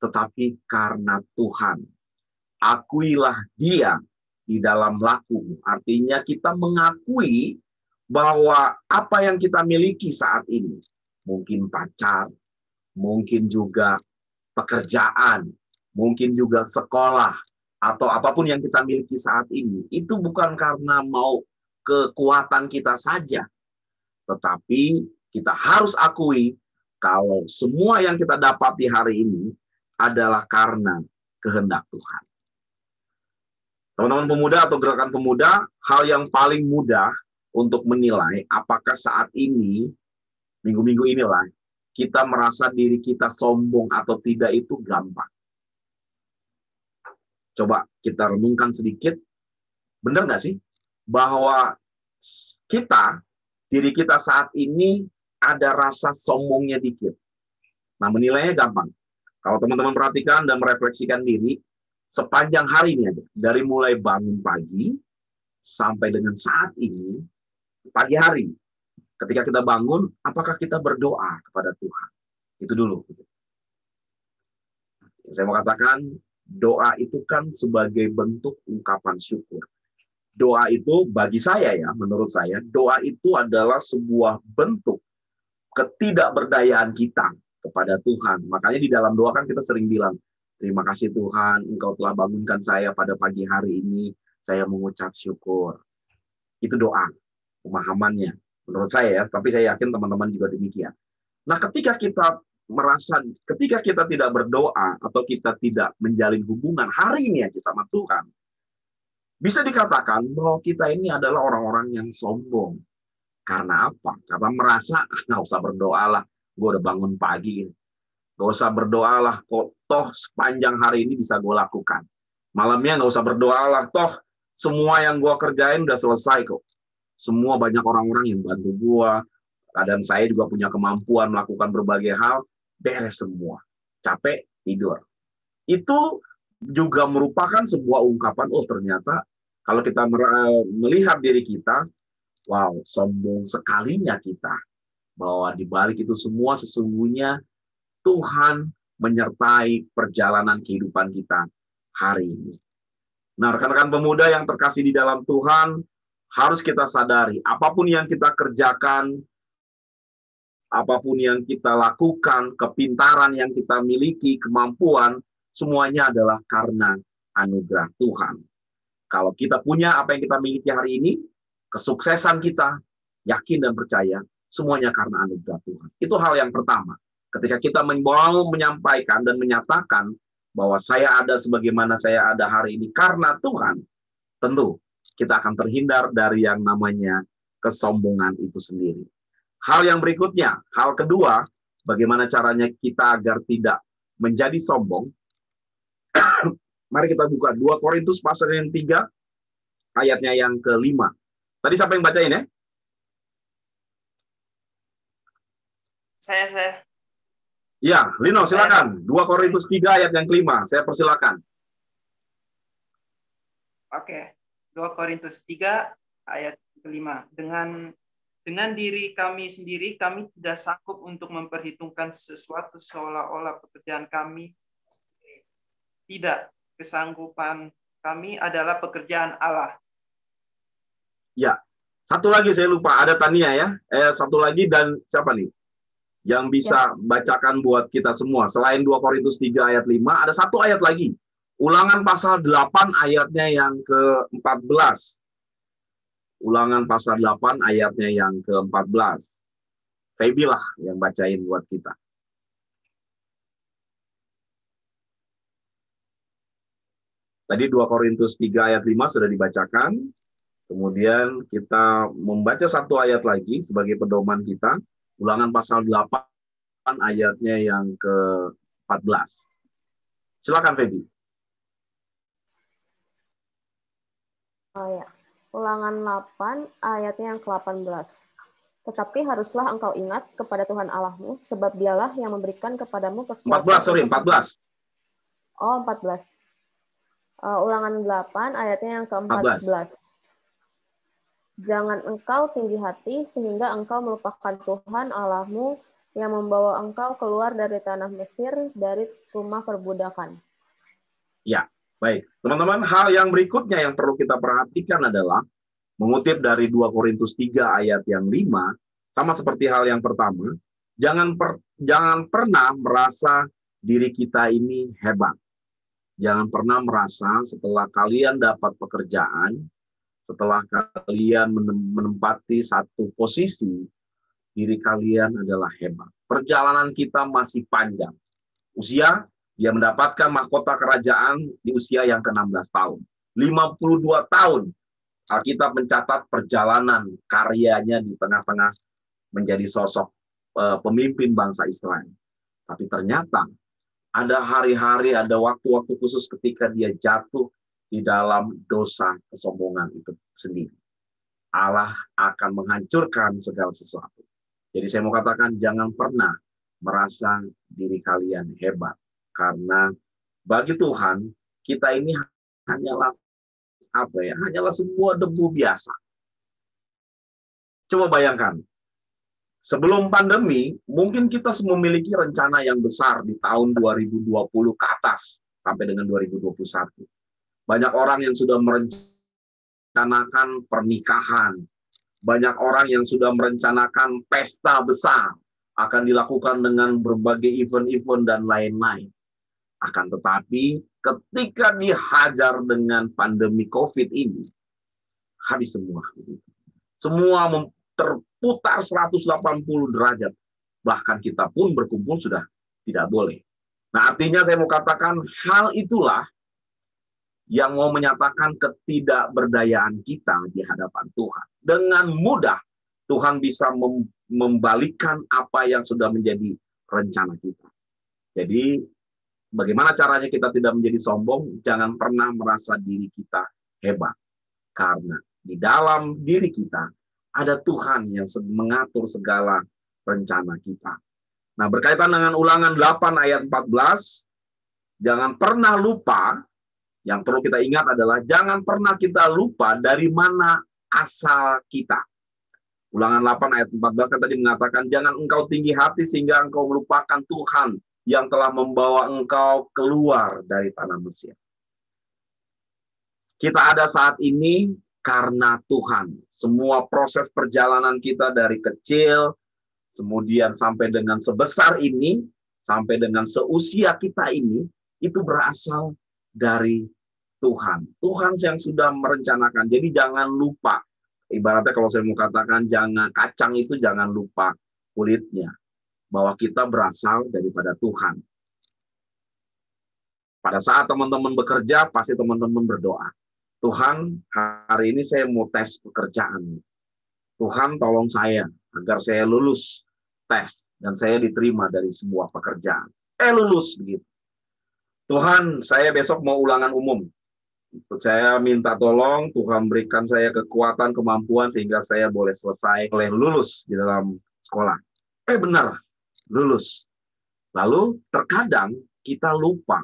tetapi karena Tuhan. Akuilah dia di dalam lakumu. Artinya kita mengakui bahwa apa yang kita miliki saat ini, mungkin pacar, mungkin juga pekerjaan, mungkin juga sekolah, atau apapun yang kita miliki saat ini, itu bukan karena mau kekuatan kita saja, tetapi kita harus akui kalau semua yang kita dapat di hari ini adalah karena kehendak Tuhan. Teman-teman pemuda atau gerakan pemuda, hal yang paling mudah untuk menilai apakah saat ini, minggu-minggu inilah, kita merasa diri kita sombong atau tidak itu gampang. Coba kita renungkan sedikit. Benar nggak sih? Bahwa diri kita saat ini ada rasa sombongnya dikit. Nah, menilainya gampang. Kalau teman-teman perhatikan dan merefleksikan diri, sepanjang hari ini aja, dari mulai bangun pagi sampai dengan saat ini, pagi hari, ketika kita bangun, apakah kita berdoa kepada Tuhan? Itu dulu. Saya mau katakan, doa itu kan sebagai bentuk ungkapan syukur. Doa itu bagi saya ya, menurut saya, doa itu adalah sebuah bentuk ketidakberdayaan kita kepada Tuhan. Makanya di dalam doa kan kita sering bilang, terima kasih Tuhan, Engkau telah bangunkan saya pada pagi hari ini, saya mengucap syukur. Itu doa, pemahamannya. Menurut saya ya, tapi saya yakin teman-teman juga demikian. Nah, ketika kita tidak berdoa atau kita tidak menjalin hubungan hari ini aja sama Tuhan, bisa dikatakan bahwa kita ini adalah orang-orang yang sombong. Karena apa? Karena merasa, nggak usah berdoa lah, gue udah bangun pagi. Nggak usah berdoa lah, kok toh sepanjang hari ini bisa gue lakukan. Malamnya nggak usah berdoa lah, toh semua yang gue kerjain udah selesai kok. Semua banyak orang-orang yang bantu gua, dan saya juga punya kemampuan melakukan berbagai hal, beres semua. Capek, tidur. Itu juga merupakan sebuah ungkapan, oh ternyata kalau kita melihat diri kita, wow, sombong sekalinya kita. Bahwa di balik itu semua sesungguhnya Tuhan menyertai perjalanan kehidupan kita hari ini. Nah, rekan-rekan pemuda yang terkasih di dalam Tuhan, harus kita sadari, apapun yang kita kerjakan, apapun yang kita lakukan, kepintaran yang kita miliki, kemampuan, semuanya adalah karena anugerah Tuhan. Kalau kita punya apa yang kita miliki hari ini, kesuksesan kita, yakin dan percaya, semuanya karena anugerah Tuhan. Itu hal yang pertama. Ketika kita mau menyampaikan dan menyatakan bahwa saya ada sebagaimana saya ada hari ini karena Tuhan, tentu kita akan terhindar dari yang namanya kesombongan itu sendiri. Hal yang berikutnya, hal kedua, bagaimana caranya kita agar tidak menjadi sombong. Mari kita buka 2 Korintus pasal yang 3, ayatnya yang ke-5. Tadi siapa yang bacain ya? Saya. Ya, Lino silakan. 2 Korintus 3 ayat yang ke-5. Saya persilakan. Oke. 2 Korintus 3 ayat ke-5. Dengan diri kami sendiri, kami tidak sanggup untuk memperhitungkan sesuatu seolah-olah pekerjaan kami sendiri. Tidak, kesanggupan kami adalah pekerjaan Allah. Ya, satu lagi saya lupa. Ada Tania ya. Satu lagi dan siapa nih? Yang bisa bacakan buat kita semua. Selain 2 Korintus 3 ayat 5, ada satu ayat lagi. Ulangan pasal 8 ayatnya yang ke-14. Ulangan pasal 8 ayatnya yang ke-14. Feby lah yang bacain buat kita. Tadi 2 Korintus 3 ayat 5 sudah dibacakan. Kemudian kita membaca satu ayat lagi sebagai pedoman kita. Ulangan pasal 8 ayatnya yang ke-14. Silakan Feby. Oh ya. Ulangan 8 ayatnya yang ke-18. Tetapi haruslah engkau ingat kepada Tuhan Allahmu, sebab dialah yang memberikan kepadamu kekuatan. 14. Oh, 14. Ulangan 8 ayatnya yang ke-14. Jangan engkau tinggi hati sehingga engkau melupakan Tuhan Allahmu yang membawa engkau keluar dari tanah Mesir, dari rumah perbudakan. Ya, baik. Teman-teman, hal yang berikutnya yang perlu kita perhatikan adalah mengutip dari 2 Korintus 3 ayat yang 5, sama seperti hal yang pertama, jangan pernah merasa diri kita ini hebat. Jangan pernah merasa setelah kalian dapat pekerjaan, setelah kalian menempati satu posisi, diri kalian adalah hebat. Perjalanan kita masih panjang. Usia, dia mendapatkan mahkota kerajaan di usia yang ke-16 tahun. 52 tahun, Alkitab mencatat perjalanan karyanya di tengah-tengah menjadi sosok pemimpin bangsa Israel. Tapi ternyata ada hari-hari, ada waktu-waktu khusus ketika dia jatuh di dalam dosa kesombongan itu sendiri. Allah akan menghancurkan segala sesuatu. Jadi saya mau katakan jangan pernah merasa diri kalian hebat. Karena bagi Tuhan, kita ini hanyalah hanyalah sebuah debu biasa. Coba bayangkan, sebelum pandemi, mungkin kita semua memiliki rencana yang besar di tahun 2020 ke atas, sampai dengan 2021. Banyak orang yang sudah merencanakan pernikahan. Banyak orang yang sudah merencanakan pesta besar. Akan dilakukan dengan berbagai event-event dan lain-lain. Akan tetapi, ketika dihajar dengan pandemi COVID ini, habis semua. Semua terputar 180 derajat. Bahkan kita pun berkumpul sudah tidak boleh. Nah, artinya saya mau katakan hal itulah yang mau menyatakan ketidakberdayaan kita di hadapan Tuhan. Dengan mudah, Tuhan bisa membalikkan apa yang sudah menjadi rencana kita. Jadi, bagaimana caranya kita tidak menjadi sombong? Jangan pernah merasa diri kita hebat. Karena di dalam diri kita, ada Tuhan yang mengatur segala rencana kita. Nah, berkaitan dengan Ulangan 8 ayat 14, jangan pernah lupa. Yang perlu kita ingat adalah jangan pernah kita lupa dari mana asal kita. Ulangan 8 ayat 14 kan tadi mengatakan, jangan engkau tinggi hati sehingga engkau melupakan Tuhan yang telah membawa engkau keluar dari tanah Mesir. Kita ada saat ini karena Tuhan. Semua proses perjalanan kita dari kecil kemudian sampai dengan sebesar ini, sampai dengan seusia kita ini, itu berasal dari Tuhan. Tuhan yang sudah merencanakan. Jadi jangan lupa. Ibaratnya kalau saya mau katakan, kacang itu jangan lupa kulitnya. Bahwa kita berasal daripada Tuhan. Pada saat teman-teman bekerja, pasti teman-teman berdoa. Tuhan, hari ini saya mau tes pekerjaan. Tuhan, tolong saya agar saya lulus tes dan saya diterima dari sebuah pekerjaan. Lulus begitu. Tuhan, saya besok mau ulangan umum. Saya minta tolong Tuhan berikan saya kekuatan, kemampuan sehingga saya boleh selesai, boleh lulus di dalam sekolah. Benar, lulus. Lalu terkadang kita lupa,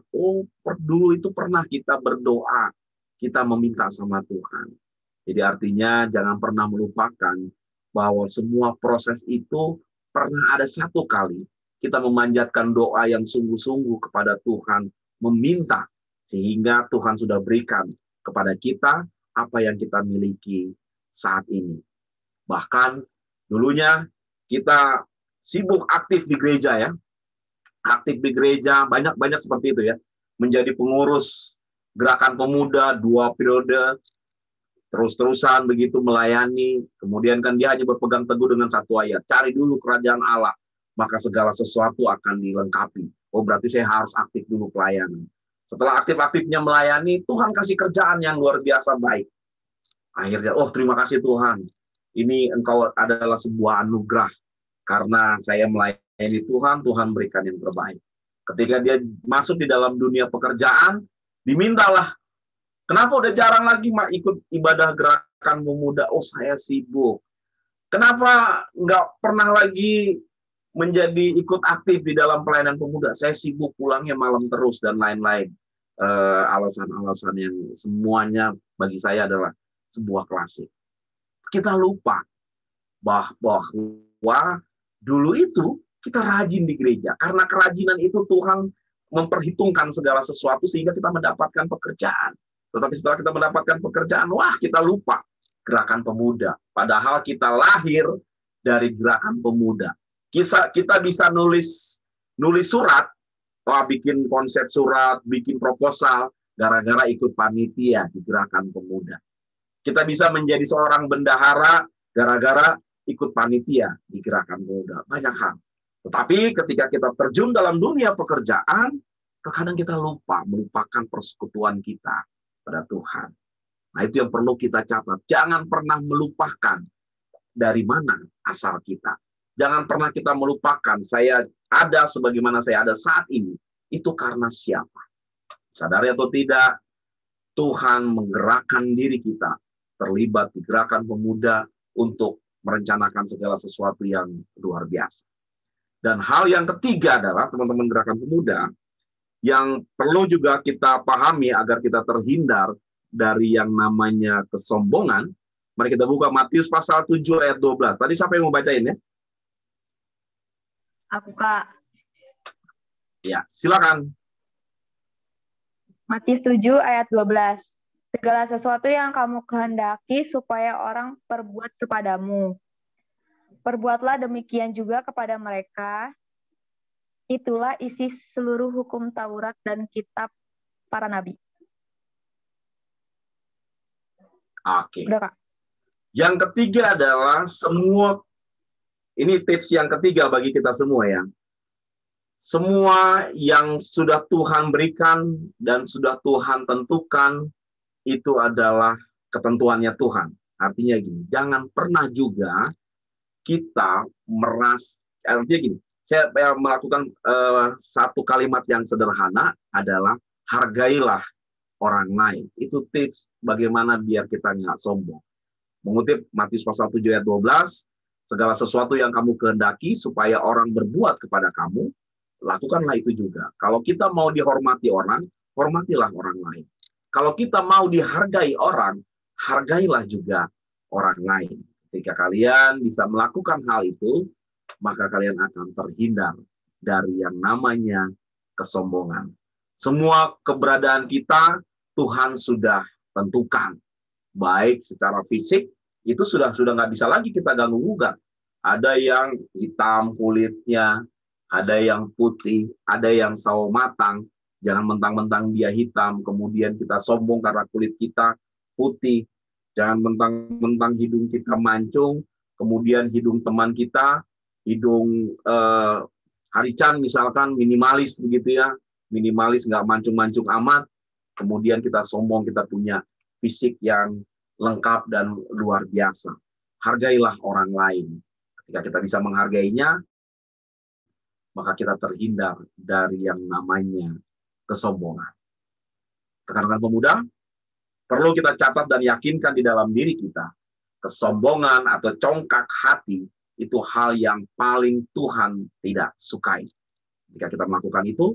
dulu itu pernah kita berdoa, kita meminta sama Tuhan. Jadi artinya jangan pernah melupakan bahwa semua proses itu pernah ada satu kali kita memanjatkan doa yang sungguh-sungguh kepada Tuhan, meminta sehingga Tuhan sudah berikan kepada kita apa yang kita miliki saat ini. Bahkan dulunya kita sibuk aktif di gereja ya. Aktif di gereja, banyak seperti itu ya. Menjadi pengurus gerakan pemuda 2 periode, terus-terusan begitu melayani. Kemudian kan dia hanya berpegang teguh dengan satu ayat. Cari dulu kerajaan Allah, maka segala sesuatu akan dilengkapi. Berarti saya harus aktif dulu pelayanan. Setelah aktif-aktifnya melayani, Tuhan kasih kerjaan yang luar biasa baik. Akhirnya, terima kasih Tuhan. Ini Engkau adalah sebuah anugerah. Karena saya melayani Tuhan, Tuhan berikan yang terbaik. Ketika dia masuk di dalam dunia pekerjaan, dimintalah. Kenapa udah jarang lagi ikut ibadah gerakan pemuda? Saya sibuk. Kenapa nggak pernah lagi menjadi ikut aktif di dalam pelayanan pemuda? Saya sibuk, pulangnya malam terus, dan lain-lain. Alasan-alasan yang semuanya bagi saya adalah sebuah klasik. Kita lupa bahwa dulu itu kita rajin di gereja. Karena kerajinan itu Tuhan memperhitungkan segala sesuatu sehingga kita mendapatkan pekerjaan. Tetapi setelah kita mendapatkan pekerjaan, kita lupa gerakan pemuda. Padahal kita lahir dari gerakan pemuda. Kita bisa nulis surat, bikin konsep surat, bikin proposal, gara-gara ikut panitia di gerakan pemuda. Kita bisa menjadi seorang bendahara, gara-gara ikut panitia di gerakan pemuda. Banyak hal. Tetapi ketika kita terjun dalam dunia pekerjaan, terkadang kita melupakan persekutuan kita pada Tuhan. Nah, itu yang perlu kita catat. Jangan pernah melupakan dari mana asal kita. Jangan pernah kita melupakan saya ada sebagaimana saya ada saat ini. Itu karena siapa? Sadari atau tidak, Tuhan menggerakkan diri kita terlibat di gerakan pemuda untuk merencanakan segala sesuatu yang luar biasa. Dan hal yang ketiga adalah, teman-teman gerakan pemuda, yang perlu juga kita pahami agar kita terhindar dari yang namanya kesombongan. Mari kita buka Matius pasal 7 ayat 12. Tadi siapa yang mau bacain ya? Aku, Kak. Ya, silakan. Matius 7 ayat 12. Segala sesuatu yang kamu kehendaki supaya orang perbuat kepadamu, perbuatlah demikian juga kepada mereka. Itulah isi seluruh hukum Taurat dan kitab para nabi. Oke. Udah, Kak. Yang ketiga adalah ini tips yang ketiga bagi kita semua ya. Semua yang sudah Tuhan berikan dan sudah Tuhan tentukan, itu adalah ketentuannya Tuhan. Artinya gini, jangan pernah juga kita artinya gini, saya melakukan satu kalimat yang sederhana adalah hargailah orang lain. Itu tips bagaimana biar kita nggak sombong. Mengutip Matius pasal 7 ayat 12, segala sesuatu yang kamu kehendaki supaya orang berbuat kepada kamu, lakukanlah itu juga. Kalau kita mau dihormati orang, hormatilah orang lain. Kalau kita mau dihargai orang, hargailah juga orang lain. Ketika kalian bisa melakukan hal itu, maka kalian akan terhindar dari yang namanya kesombongan. Semua keberadaan kita, Tuhan sudah tentukan. Baik secara fisik, itu sudah nggak bisa lagi kita ganggu-gugat. Ada yang hitam kulitnya, ada yang putih, ada yang sawo matang. Jangan mentang-mentang dia hitam, kemudian kita sombong karena kulit kita putih. Jangan mentang-mentang hidung kita mancung, kemudian hidung teman kita, hidung Harican misalkan minimalis begitu ya, minimalis nggak mancung-mancung amat, kemudian kita sombong kita punya fisik yang lengkap dan luar biasa. Hargailah orang lain. Ketika kita bisa menghargainya, maka kita terhindar dari yang namanya kesombongan. Rekan-rekan pemuda, perlu kita catat dan yakinkan di dalam diri kita, kesombongan atau congkak hati itu hal yang paling Tuhan tidak sukai. Jika kita melakukan itu,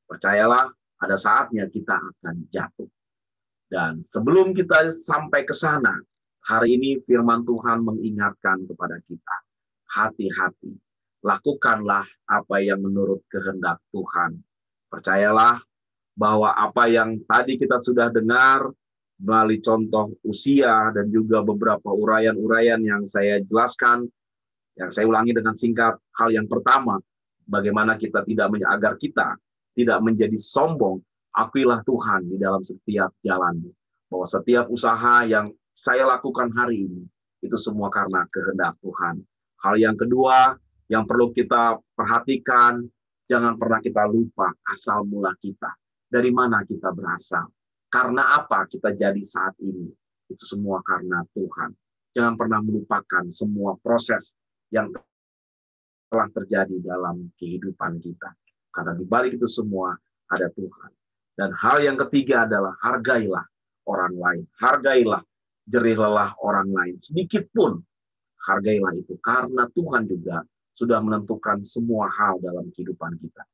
percayalah ada saatnya kita akan jatuh. Dan sebelum kita sampai ke sana, hari ini firman Tuhan mengingatkan kepada kita, hati-hati, lakukanlah apa yang menurut kehendak Tuhan. Percayalah bahwa apa yang tadi kita sudah dengar melalui contoh usia dan juga beberapa uraian-uraian yang saya jelaskan, yang saya ulangi dengan singkat. Hal yang pertama, bagaimana kita agar kita tidak menjadi sombong. Akuilah Tuhan di dalam setiap jalanmu. Bahwa setiap usaha yang saya lakukan hari ini, itu semua karena kehendak Tuhan. Hal yang kedua, yang perlu kita perhatikan, jangan pernah kita lupa asal mula kita. Dari mana kita berasal? Karena apa kita jadi saat ini? Itu semua karena Tuhan. Jangan pernah melupakan semua proses yang telah terjadi dalam kehidupan kita. Karena di balik itu semua ada Tuhan. Dan hal yang ketiga adalah hargailah orang lain. Hargailah jerih lelah orang lain. Sedikit pun hargailah itu. Karena Tuhan juga sudah menentukan semua hal dalam kehidupan kita.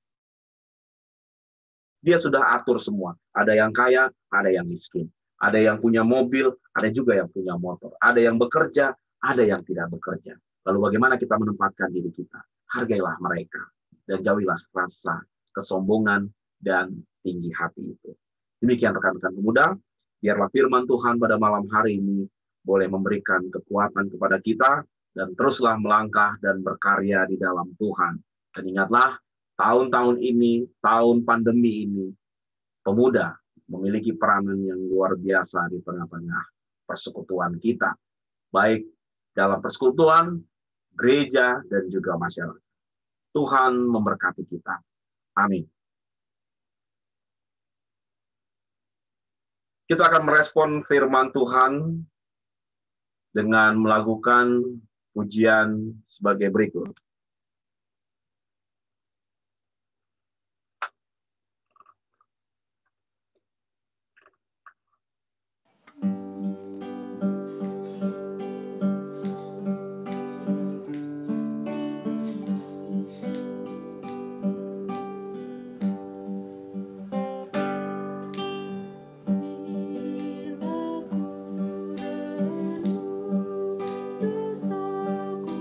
Dia sudah atur semua. Ada yang kaya, ada yang miskin. Ada yang punya mobil, ada juga yang punya motor. Ada yang bekerja, ada yang tidak bekerja. Lalu bagaimana kita menempatkan diri kita? Hargailah mereka. Dan jauhilah rasa kesombongan dan tinggi hati itu. Demikian rekan-rekan pemuda. Biarlah firman Tuhan pada malam hari ini boleh memberikan kekuatan kepada kita. Dan teruslah melangkah dan berkarya di dalam Tuhan. Dan ingatlah, tahun-tahun ini, tahun pandemi ini, pemuda memiliki peranan yang luar biasa di tengah-tengah persekutuan kita. Baik dalam persekutuan, gereja, dan juga masyarakat. Tuhan memberkati kita. Amin. Kita akan merespon firman Tuhan dengan melakukan pujian sebagai berikut. Dosaku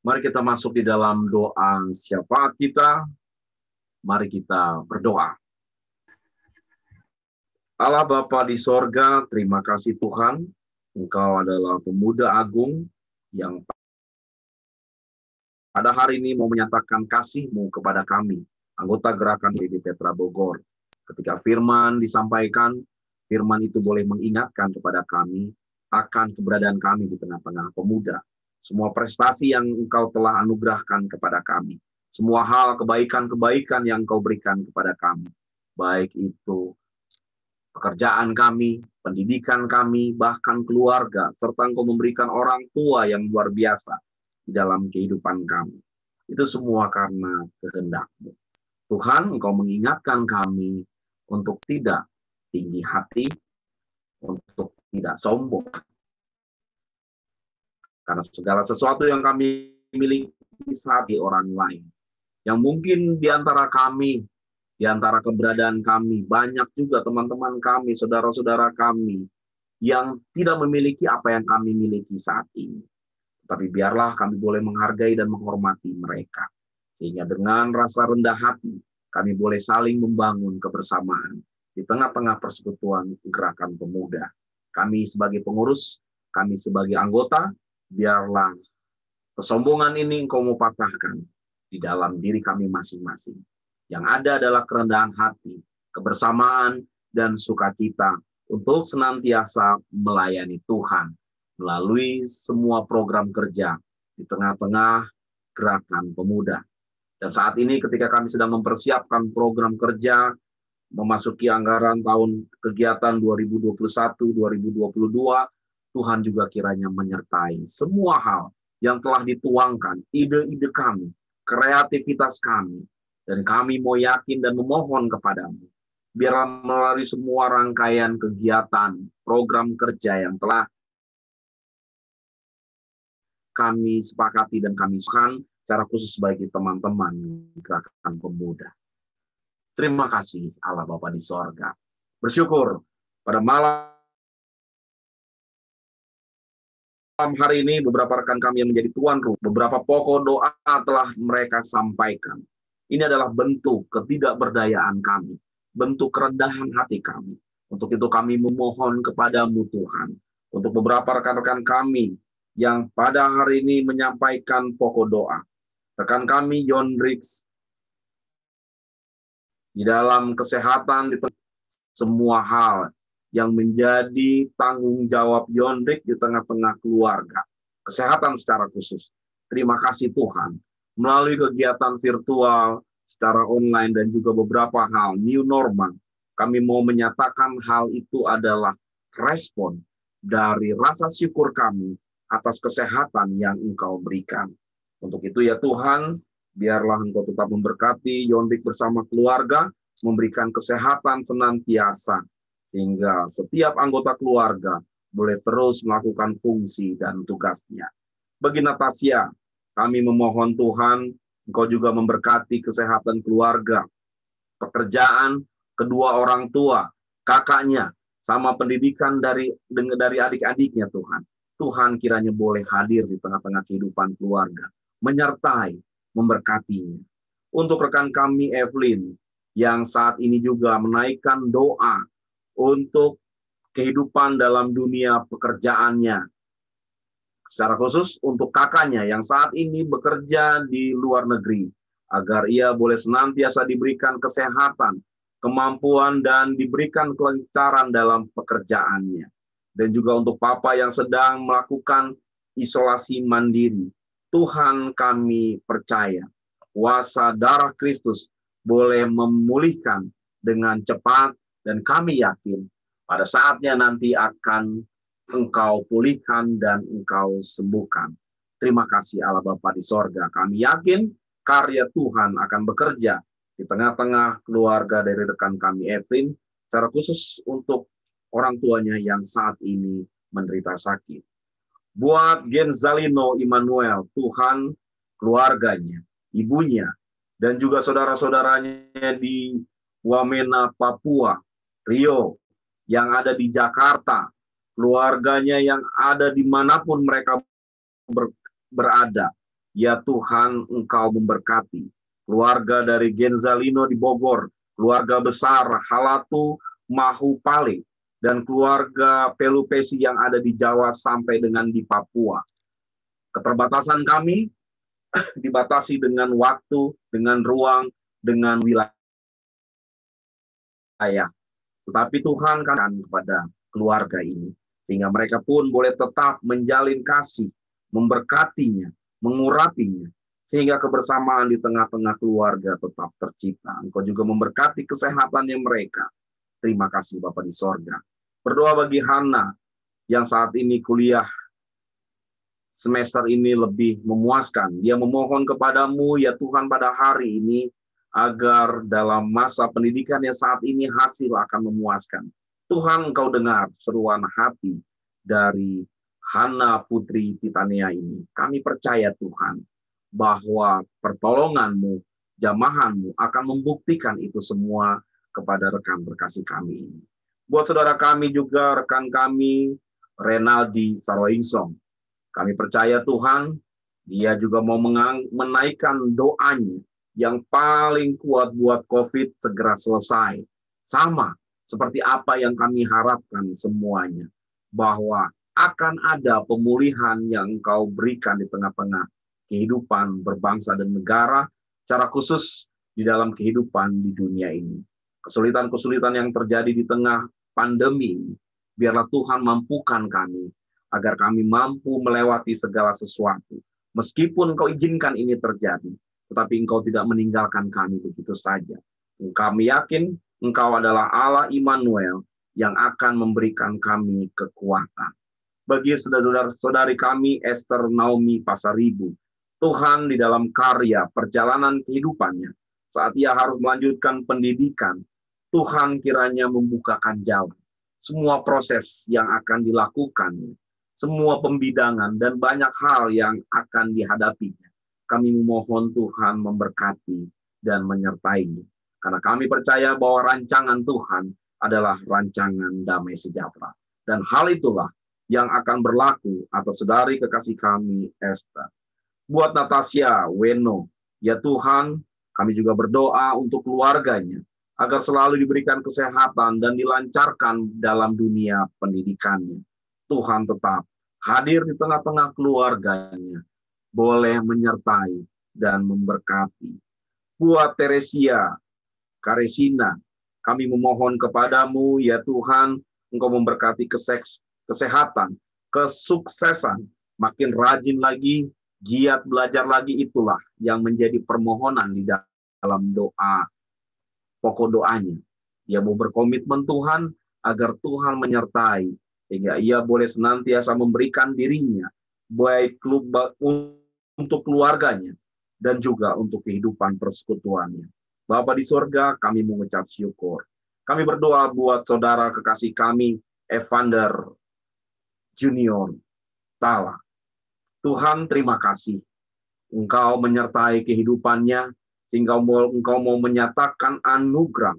Mari kita masuk di dalam doa syafaat kita. Mari kita berdoa. Allah Bapa di sorga, terima kasih Tuhan. Engkau adalah pemuda agung yang pada hari ini mau menyatakan kasih-Mu kepada kami, anggota gerakan PB Petra Bogor. Ketika firman disampaikan, firman itu boleh mengingatkan kepada kami akan keberadaan kami di tengah-tengah pemuda. Semua prestasi yang Engkau telah anugerahkan kepada kami. Semua hal kebaikan-kebaikan yang Engkau berikan kepada kami. Baik itu pekerjaan kami, pendidikan kami, bahkan keluarga, serta Engkau memberikan orang tua yang luar biasa di dalam kehidupan kami. Itu semua karena kehendak-Mu. Tuhan, Engkau mengingatkan kami untuk tidak tinggi hati, untuk tidak sombong. Karena segala sesuatu yang kami miliki saat di orang lain. Yang mungkin di antara kami, di antara keberadaan kami, banyak juga teman-teman kami, saudara-saudara kami, yang tidak memiliki apa yang kami miliki saat ini. Tapi biarlah kami boleh menghargai dan menghormati mereka. Sehingga dengan rasa rendah hati, kami boleh saling membangun kebersamaan di tengah-tengah persekutuan gerakan pemuda. Kami sebagai pengurus, kami sebagai anggota, biarlah kesombongan ini Engkau mau patahkan di dalam diri kami masing-masing. Yang ada adalah kerendahan hati, kebersamaan, dan sukacita untuk senantiasa melayani Tuhan melalui semua program kerja di tengah-tengah gerakan pemuda. Dan saat ini ketika kami sedang mempersiapkan program kerja, memasuki anggaran tahun kegiatan 2021-2022, Tuhan juga kiranya menyertai semua hal yang telah dituangkan, ide-ide kami, kreativitas kami, dan kami mau yakin dan memohon kepadamu. Biarlah melalui semua rangkaian kegiatan, program kerja yang telah kami sepakati dan kami sukan secara khusus bagi teman-teman gerakan pemuda. Terima kasih Allah Bapa di sorga. Bersyukur pada malam hari ini beberapa rekan kami yang menjadi tuan rumah, beberapa pokok doa telah mereka sampaikan. Ini adalah bentuk ketidakberdayaan kami, bentuk kerendahan hati kami. Untuk itu kami memohon kepadamu Tuhan, untuk beberapa rekan-rekan kami yang pada hari ini menyampaikan pokok doa. Rekan kami John Briggs, di dalam kesehatan, di semua hal yang menjadi tanggung jawab John Briggs di tengah-tengah keluarga. Kesehatan secara khusus. Terima kasih Tuhan. Melalui kegiatan virtual, secara online, dan juga beberapa hal, new normal, kami mau menyatakan hal itu adalah respon dari rasa syukur kami atas kesehatan yang Engkau berikan. Untuk itu ya Tuhan, biarlah Engkau tetap memberkati Yondik bersama keluarga, memberikan kesehatan senantiasa, sehingga setiap anggota keluarga boleh terus melakukan fungsi dan tugasnya. Bagi Natasha, kami memohon Tuhan, Engkau juga memberkati kesehatan keluarga, pekerjaan, kedua orang tua, kakaknya, sama pendidikan dari adik-adiknya Tuhan. Tuhan kiranya boleh hadir di tengah-tengah kehidupan keluarga, menyertai, memberkatinya. Untuk rekan kami Evelyn, yang saat ini juga menaikkan doa untuk kehidupan dalam dunia pekerjaannya. Secara khusus untuk kakaknya yang saat ini bekerja di luar negeri, agar ia boleh senantiasa diberikan kesehatan, kemampuan, dan diberikan kelancaran dalam pekerjaannya. Dan juga untuk Papa yang sedang melakukan isolasi mandiri. Tuhan kami percaya, kuasa darah Kristus boleh memulihkan dengan cepat, dan kami yakin pada saatnya nanti akan Engkau pulihkan dan Engkau sembuhkan. Terima kasih Allah Bapa di sorga. Kami yakin karya Tuhan akan bekerja di tengah-tengah keluarga dari rekan kami Evelyn, secara khusus untuk orang tuanya yang saat ini menderita sakit. Buat Genzalino Immanuel, Tuhan keluarganya, ibunya, dan juga saudara-saudaranya di Wamena, Papua, Rio, yang ada di Jakarta, keluarganya yang ada dimanapun mereka berada. Ya Tuhan, Engkau memberkati keluarga dari Genzalino di Bogor, keluarga besar Halatu Mahupale, dan keluarga Pelupesi yang ada di Jawa sampai dengan di Papua. Keterbatasan kami dibatasi dengan waktu, dengan ruang, dengan wilayah. Tetapi Tuhan kan kepada keluarga ini, sehingga mereka pun boleh tetap menjalin kasih, memberkatinya, mengurapinya, sehingga kebersamaan di tengah-tengah keluarga tetap tercipta. Engkau juga memberkati kesehatannya mereka. Terima kasih Bapa di sorga. Berdoa bagi Hana yang saat ini kuliah semester ini lebih memuaskan. Dia memohon kepadamu ya Tuhan pada hari ini, agar dalam masa pendidikan yang saat ini hasil akan memuaskan. Tuhan, Engkau dengar seruan hati dari Hana Putri Titania ini. Kami percaya Tuhan, bahwa pertolongan-Mu, jamahan-Mu akan membuktikan itu semua kepada rekan berkasih kami ini. Buat saudara kami juga, rekan kami, Renaldi Saroingsong. Kami percaya Tuhan, dia juga mau menaikkan doanya yang paling kuat buat COVID segera selesai. Sama seperti apa yang kami harapkan semuanya. Bahwa akan ada pemulihan yang Engkau berikan di tengah-tengah kehidupan berbangsa dan negara, secara khusus di dalam kehidupan di dunia ini. Kesulitan-kesulitan yang terjadi di tengah pandemi ini, biarlah Tuhan mampukan kami, agar kami mampu melewati segala sesuatu. Meskipun Engkau izinkan ini terjadi, tetapi Engkau tidak meninggalkan kami begitu saja. Kami yakin Engkau adalah Allah Immanuel yang akan memberikan kami kekuatan. Bagi saudara-saudari kami, Esther Naomi Pasaribu, Tuhan di dalam karya perjalanan kehidupannya, saat ia harus melanjutkan pendidikan, Tuhan kiranya membukakan jalan. Semua proses yang akan dilakukan, semua pembidangan dan banyak hal yang akan dihadapinya. Kami memohon Tuhan memberkati dan menyertainya. Karena kami percaya bahwa rancangan Tuhan adalah rancangan damai sejahtera. Dan hal itulah yang akan berlaku atas saudari kekasih kami, Esther. Buat Natasha Weno, ya Tuhan, kami juga berdoa untuk keluarganya, agar selalu diberikan kesehatan dan dilancarkan dalam dunia pendidikannya. Tuhan tetap hadir di tengah-tengah keluarganya, boleh menyertai dan memberkati. Buat Teresia Karesina, kami memohon kepadamu, ya Tuhan, Engkau memberkati kesehatan, kesuksesan, makin rajin lagi, giat belajar lagi, itulah yang menjadi permohonan di dalam doa. Pokok doanya, ia mau berkomitmen Tuhan agar Tuhan menyertai, sehingga ia boleh senantiasa memberikan dirinya, baik untuk keluarganya, dan juga untuk kehidupan persekutuannya. Bapa di sorga, kami mengucap syukur. Kami berdoa buat saudara kekasih kami, Evander Junior Tala. Tuhan, terima kasih. Engkau menyertai kehidupannya, sehingga Engkau mau menyatakan anugerah.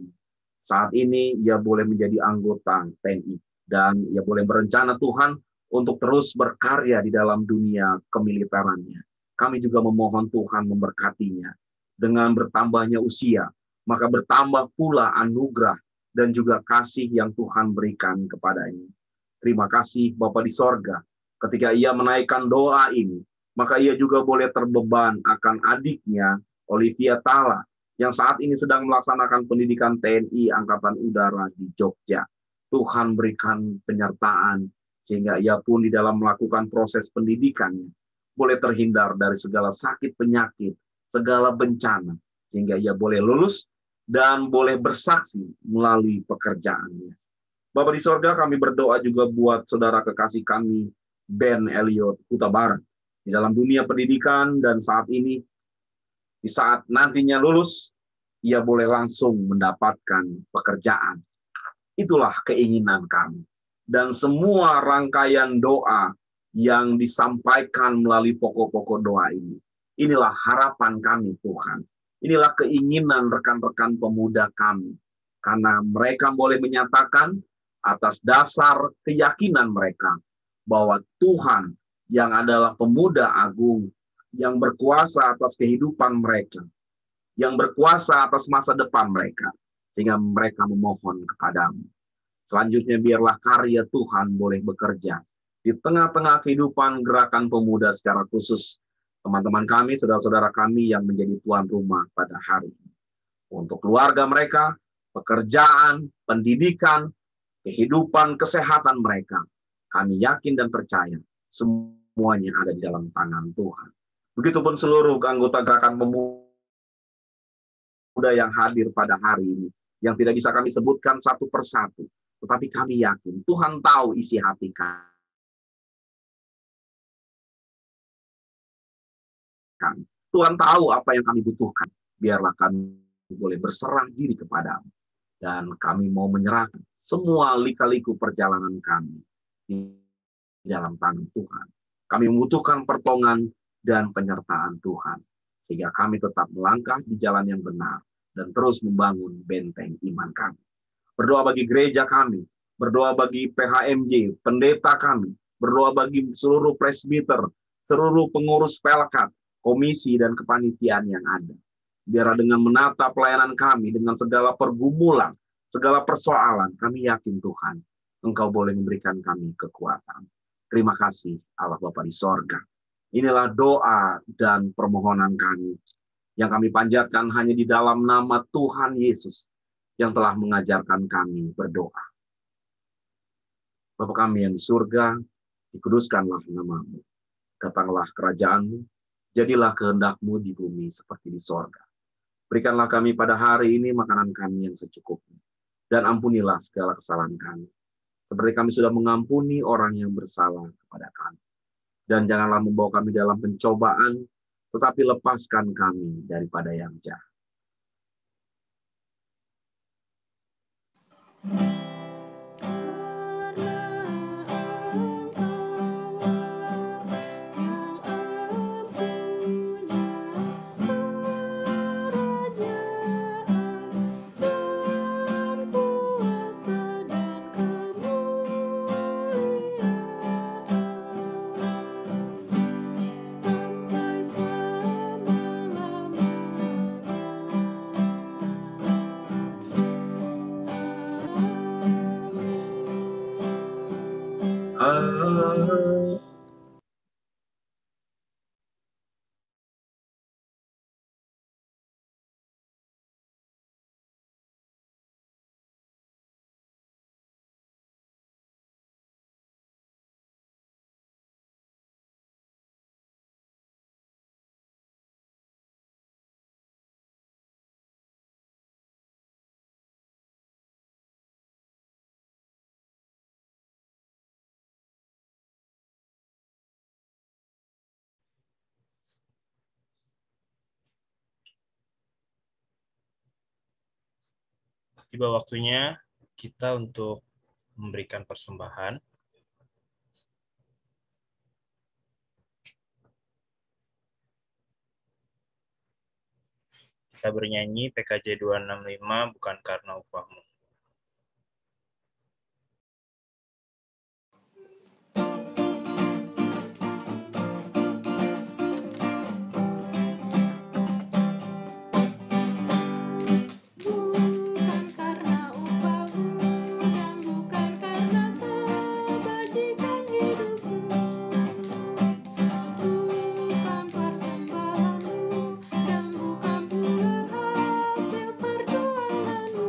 Saat ini ia boleh menjadi anggota TNI. Dan ia boleh berencana Tuhan untuk terus berkarya di dalam dunia kemiliterannya. Kami juga memohon Tuhan memberkatinya. Dengan bertambahnya usia, maka bertambah pula anugerah dan juga kasih yang Tuhan berikan kepadanya. Terima kasih Bapa di sorga. Ketika ia menaikkan doa ini, maka ia juga boleh terbeban akan adiknya, Olivia Tala, yang saat ini sedang melaksanakan pendidikan TNI Angkatan Udara di Jogja. Tuhan berikan penyertaan, sehingga ia pun di dalam melakukan proses pendidikannya, boleh terhindar dari segala sakit penyakit, segala bencana, sehingga ia boleh lulus dan boleh bersaksi melalui pekerjaannya. Bapa di sorga, kami berdoa juga buat saudara kekasih kami, Ben Elliot Huta Barat, di dalam dunia pendidikan, dan saat ini, di saat nantinya lulus, ia boleh langsung mendapatkan pekerjaan. Itulah keinginan kami. Dan semua rangkaian doa yang disampaikan melalui pokok-pokok doa ini, inilah harapan kami Tuhan. Inilah keinginan rekan-rekan pemuda kami. Karena mereka boleh menyatakan atas dasar keyakinan mereka bahwa Tuhan yang adalah pemuda agung, yang berkuasa atas kehidupan mereka, yang berkuasa atas masa depan mereka, sehingga mereka memohon kepadamu. Selanjutnya biarlah karya Tuhan boleh bekerja di tengah-tengah kehidupan gerakan pemuda secara khusus teman-teman kami, saudara-saudara kami yang menjadi tuan rumah pada hari ini. Untuk keluarga mereka, pekerjaan, pendidikan, kehidupan, kesehatan mereka, kami yakin dan percaya semuanya ada di dalam tangan Tuhan. Begitupun seluruh anggota gerakan pemuda yang hadir pada hari ini, yang tidak bisa kami sebutkan satu persatu, tetapi kami yakin Tuhan tahu isi hati kami. Tuhan tahu apa yang kami butuhkan. Biarlah kami boleh berserah diri kepadamu. Dan kami mau menyerahkan semua lika-liku perjalanan kami di dalam tangan Tuhan. Kami membutuhkan pertolongan dan penyertaan Tuhan, sehingga kami tetap melangkah di jalan yang benar dan terus membangun benteng iman kami. Berdoa bagi gereja kami, berdoa bagi PHMJ, pendeta kami, berdoa bagi seluruh presbiter, seluruh pengurus pelkat, komisi dan kepanitiaan yang ada. Biar dengan menata pelayanan kami dengan segala pergumulan, segala persoalan, kami yakin Tuhan, Engkau boleh memberikan kami kekuatan. Terima kasih Allah Bapa di sorga. Inilah doa dan permohonan kami yang kami panjatkan hanya di dalam nama Tuhan Yesus yang telah mengajarkan kami berdoa. Bapa kami yang di surga, dikuduskanlah nama-Mu. Datanglah kerajaan-Mu, jadilah kehendak-Mu di bumi seperti di sorga. Berikanlah kami pada hari ini makanan kami yang secukupnya. Dan ampunilah segala kesalahan kami, seperti kami sudah mengampuni orang yang bersalah kepada kami. Dan janganlah membawa kami dalam pencobaan, tetapi lepaskan kami daripada yang jahat. Tiba waktunya kita untuk memberikan persembahan. Kita bernyanyi PKJ 265, bukan karena upahmu. Bukan pula hasil perjuanganmu,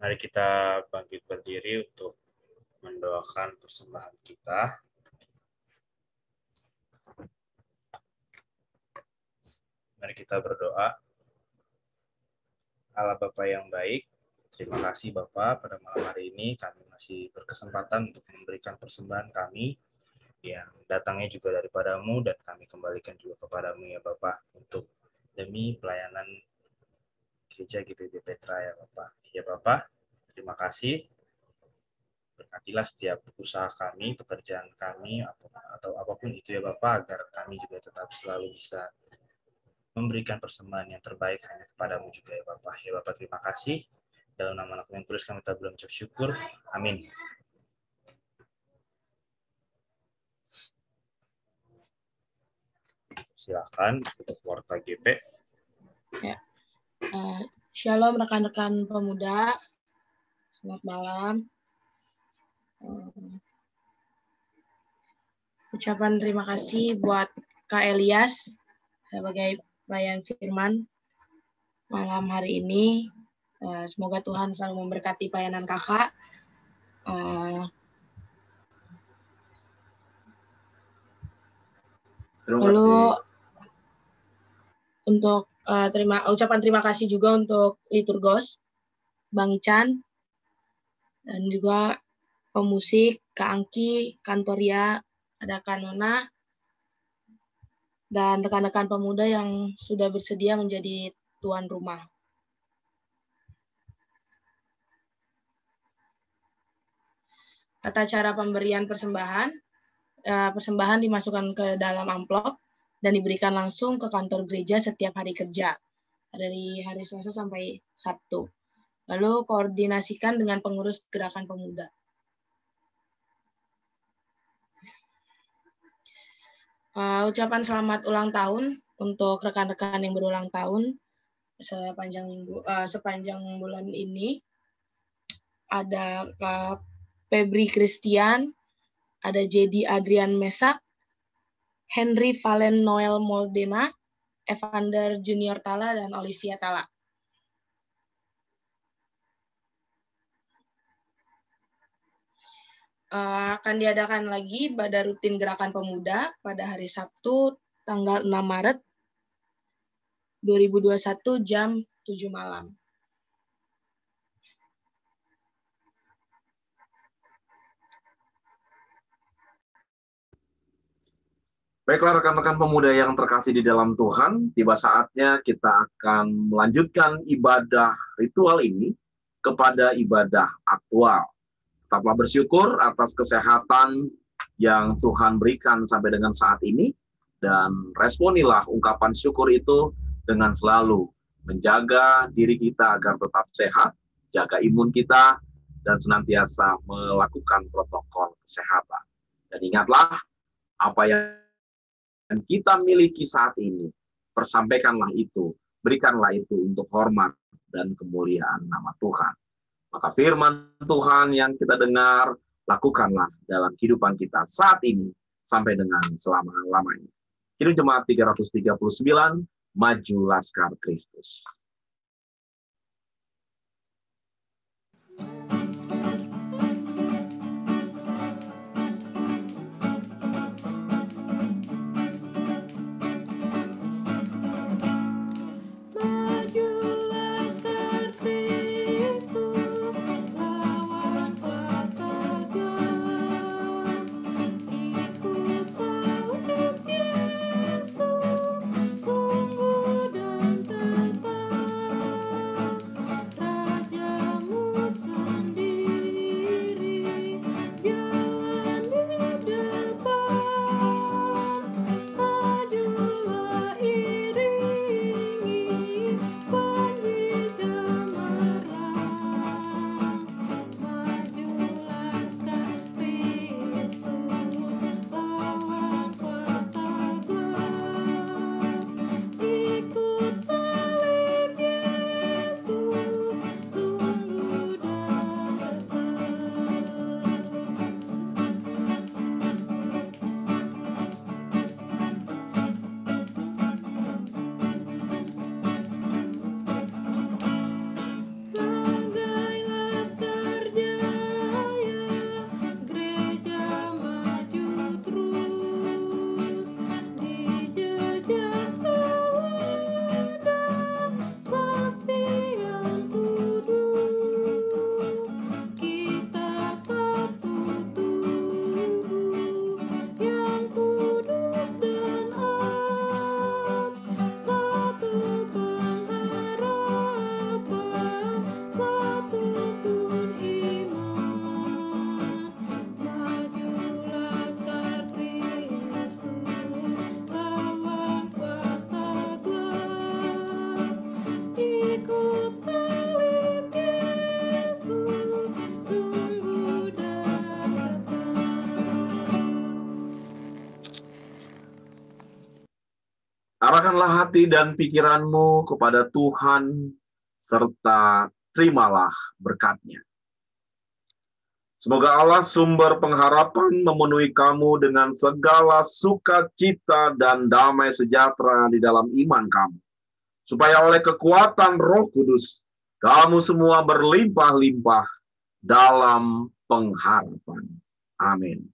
Mari kita bangkit berdiri untuk mendoakan persembahan kita. Mari kita berdoa. Allah Bapa yang baik, terima kasih Bapak, pada malam hari ini kami masih berkesempatan untuk memberikan persembahan kami yang datangnya juga daripadamu, dan kami kembalikan juga kepadamu ya Bapak, untuk demi pelayanan Gereja GPB Petra ya Bapak. Ya Bapak, terima kasih. Berkatilah setiap usaha kami, pekerjaan kami, atau apapun itu ya Bapak, agar kami juga tetap selalu bisa memberikan persembahan yang terbaik hanya kepadamu juga ya Bapak. Ya Bapak, terima kasih. Dalam nama Anak yang kudus kami tak belum ucap syukur. Amin. Silakan untuk warta GP. Ya. Shalom rekan-rekan pemuda. Selamat malam. Ucapan terima kasih buat Kak Elias sebagai pelayan firman malam hari ini. Semoga Tuhan selalu memberkati pelayanan kakak. Lalu untuk ucapan terima kasih juga untuk Liturgos, Bang Ican, dan juga pemusik, Kak Angki, Kantoria, ada Kak Nona, dan rekan-rekan pemuda yang sudah bersedia menjadi tuan rumah. Tata cara pemberian persembahan, persembahan dimasukkan ke dalam amplop dan diberikan langsung ke kantor gereja setiap hari kerja, dari hari Selasa sampai Sabtu. Lalu koordinasikan dengan pengurus gerakan pemuda. Ucapan selamat ulang tahun untuk rekan-rekan yang berulang tahun sepanjang bulan ini. Ada Kak Febri Christian, ada Jedi Adrian Mesak, Henry Valen Noel Moldena, Evander Junior Tala, dan Olivia Tala. Akan diadakan lagi ibadah rutin Gerakan Pemuda pada hari Sabtu tanggal 6 Maret 2021 jam 7 malam. Baiklah rekan-rekan pemuda yang terkasih di dalam Tuhan, tiba saatnya kita akan melanjutkan ibadah ritual ini kepada ibadah aktual. Tetaplah bersyukur atas kesehatan yang Tuhan berikan sampai dengan saat ini, dan responilah ungkapan syukur itu dengan selalu menjaga diri kita agar tetap sehat, jaga imun kita, dan senantiasa melakukan protokol kesehatan. Dan ingatlah, apa yang kita miliki saat ini, persampaikanlah itu, berikanlah itu untuk hormat dan kemuliaan nama Tuhan. Maka firman Tuhan yang kita dengar, lakukanlah dalam kehidupan kita saat ini, sampai dengan selama-lamanya. Kirim Jemaat 339, Maju Laskar Kristus. Sungguh dan tetap Rajamu sendiri. Arahkanlah hati dan pikiranmu kepada Tuhan, serta terimalah berkat-Nya. Semoga Allah sumber pengharapan memenuhi kamu dengan segala sukacita dan damai sejahtera di dalam iman kamu. Supaya oleh kekuatan Roh Kudus, kamu semua berlimpah-limpah dalam pengharapan. Amin.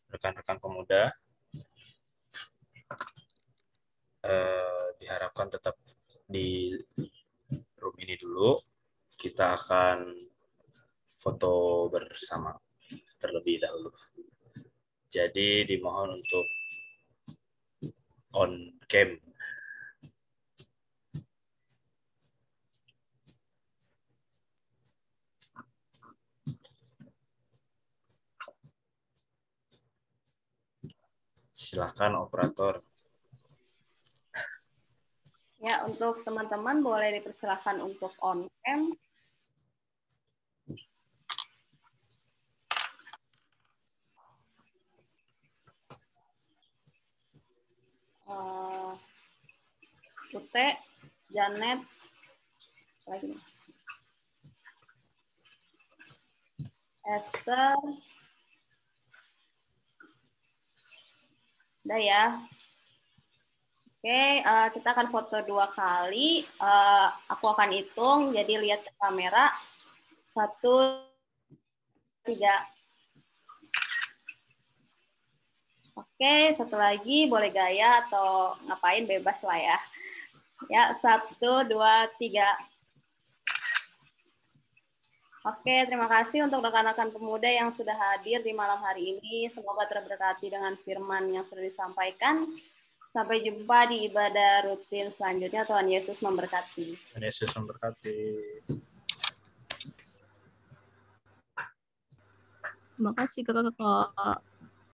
Rekan-rekan pemuda, diharapkan tetap di room ini dulu. Kita akan foto bersama terlebih dahulu. Jadi dimohon untuk on cam. Silakan operator. Ya, untuk teman-teman boleh dipersilakan untuk on cam. Ute, Janet, lagi nih. Esther, udah ya. Oke, kita akan foto 2 kali. Aku akan hitung, jadi lihat ke kamera. 1, 3. Oke, satu lagi boleh gaya atau ngapain bebas lah ya. Ya, 1, 2, 3. Oke, terima kasih untuk rekan-rekan pemuda yang sudah hadir di malam hari ini. Semoga terberkati dengan firman yang sudah disampaikan. Sampai jumpa di ibadah rutin selanjutnya. Tuhan Yesus memberkati. Tuhan Yesus memberkati. Terima kasih kakak-kakak.